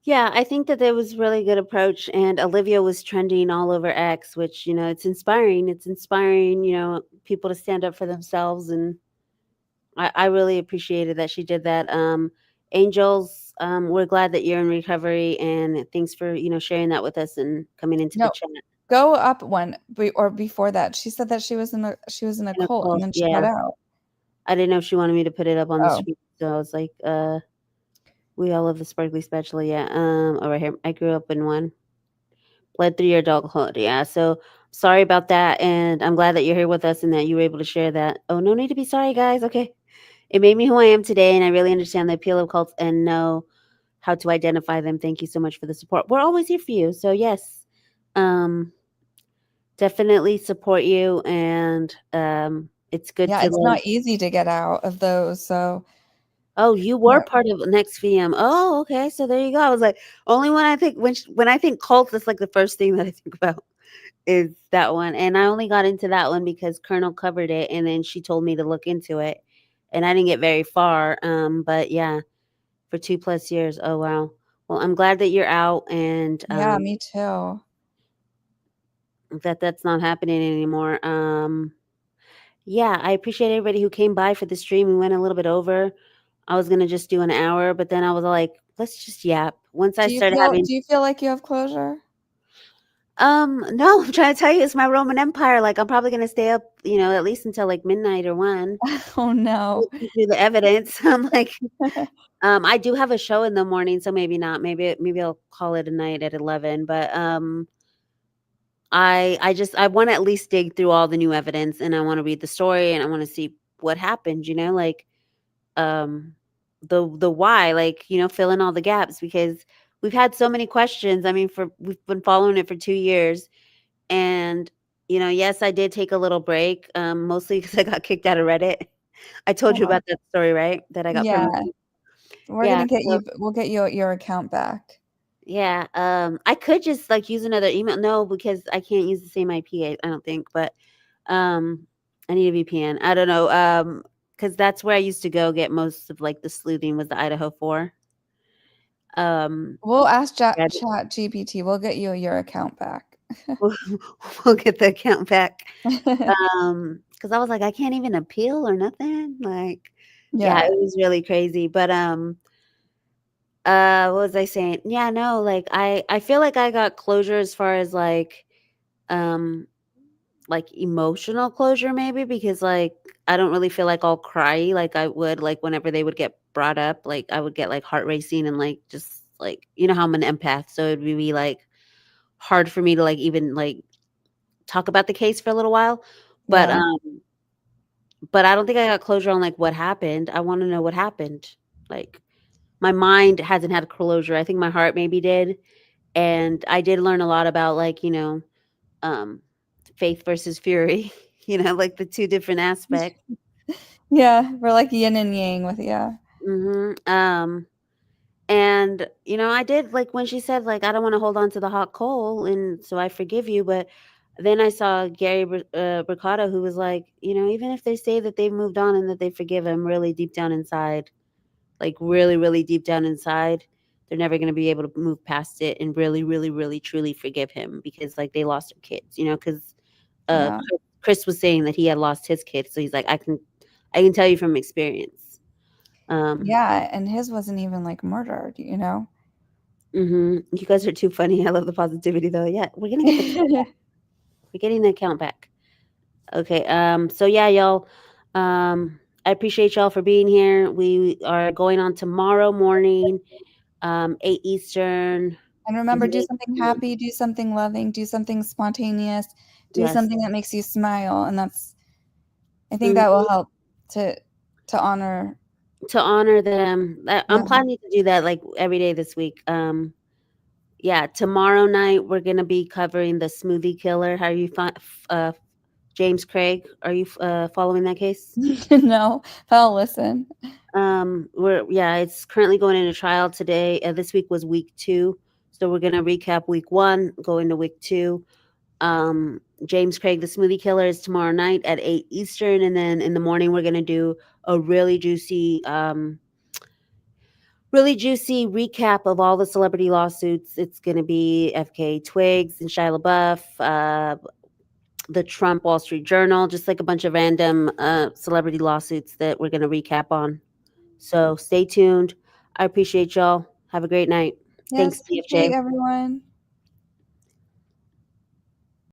Yeah, I think that there was really good approach, and Olivia was trending all over X, which, you know, it's inspiring. It's inspiring, you know, people to stand up for themselves, and I really appreciated that she did that. Angels, we're glad that you're in recovery, and thanks for, you know, sharing that with us and coming into the No, chat. go up one or before that. She said that she was in a cult and then she got out. I didn't know if she wanted me to put it up on the Oh. screen, so I was like, we all love the sparkly spatula. Yeah. Oh, right here. I grew up in one. Bled through your adulthood. Yeah. So sorry about that. And I'm glad that you're here with us and that you were able to share that. Oh, no need to be sorry, guys. Okay. It made me who I am today. And I really understand the appeal of cults and know how to identify them. Thank you so much for the support. We're always here for you. So yes, definitely support you. And it's good Yeah, to it's not easy to get out of those. So oh, you were part of Next VM. Oh, okay. So there you go. I was like, only when I think when I think cults, that's like the first thing that I think about is that one. And I only got into that one because Colonel covered it, and then she told me to look into it, and I didn't get very far. But yeah, for 2+ years. Oh wow. Well, I'm glad that you're out, and yeah, me too. That's not happening anymore. Yeah, I appreciate everybody who came by for the stream. We went a little bit over. I was gonna just do an hour, but then I was like, let's just yap. Once I started having Do you feel like you have closure? No, I'm trying to tell you, it's my Roman Empire. Like I'm probably gonna stay up, you know, at least until like midnight or 1. Oh no. Do the evidence. I'm like, I do have a show in the morning, so maybe not. Maybe I'll call it a night at 11. But I want to at least dig through all the new evidence, and I want to read the story, and I want to see what happened. You know, like the why, like, you know, fill in all the gaps, because we've had so many questions. I mean, we've been following it for 2 years, and you know, yes, I did take a little break, mostly because I got kicked out of Reddit. I told you about that story, right? That I got Yeah. permission. We're Yeah, gonna get so we'll get you your account back. yeah, I could just like use another email. No, because I can't use the same IP, I don't think, but I need a VPN. I don't know, because that's where I used to go get most of like the sleuthing, was the Idaho 4. We'll ask Yeah, Chat GPT. We'll get you your account back. we'll get the account back. Because I was like, I can't even appeal or nothing. Like, yeah, it was really crazy. But what was I saying? Yeah, no, like I feel like I got closure as far as like emotional closure, maybe, because like I don't really feel like I'll cry like I would like whenever they would get brought up. Like I would get like heart racing and like just like, you know how I'm an empath, so it'd be like hard for me to like even like talk about the case for a little while. But but I don't think I got closure on like what happened. I want to know what happened. Like my mind hasn't had closure. I think my heart maybe did. And I did learn a lot about like, you know, faith versus fury, you know, like the two different aspects. Yeah, we're like yin and yang with And you know, I did like when she said like I don't want to hold on to the hot coal, and so I forgive you. But then I saw Gary Bricado, who was like, you know, even if they say that they've moved on and that they forgive him, really deep down inside, like really, really deep down inside, they're never going to be able to move past it and really, really, really, truly forgive him, because like they lost their kids, you know, because Chris was saying that he had lost his kids, so he's like, I can tell you from experience. Yeah, and his wasn't even like murdered, you know. You guys are too funny. I love the positivity though. Yeah, we're gonna get the account back. We're getting the account back. Okay. So yeah, y'all. I I appreciate y'all for being here. We are going on tomorrow morning, 8 Eastern. And remember, do 8 something p.m. happy, do something loving, do something spontaneous, do Yes. something that makes you smile. And I think that will help to honor them. I'm planning to do that like every day this week. Yeah, tomorrow night we're gonna be covering the smoothie killer. How are you James Craig? Are you following that case? No, but I'll listen. It's currently going into trial today. This week was week 2, so we're gonna recap week 1, go into week 2. James Craig, the smoothie killer, is tomorrow night at 8 Eastern, and then in the morning we're gonna do a really juicy recap of all the celebrity lawsuits. It's going to be FK Twigs and Shia LaBeouf, the Trump Wall Street Journal, just like a bunch of random celebrity lawsuits that we're going to recap on. So stay tuned. I appreciate y'all. Have a great night. Yes, Thanks, good TFJ. night, everyone.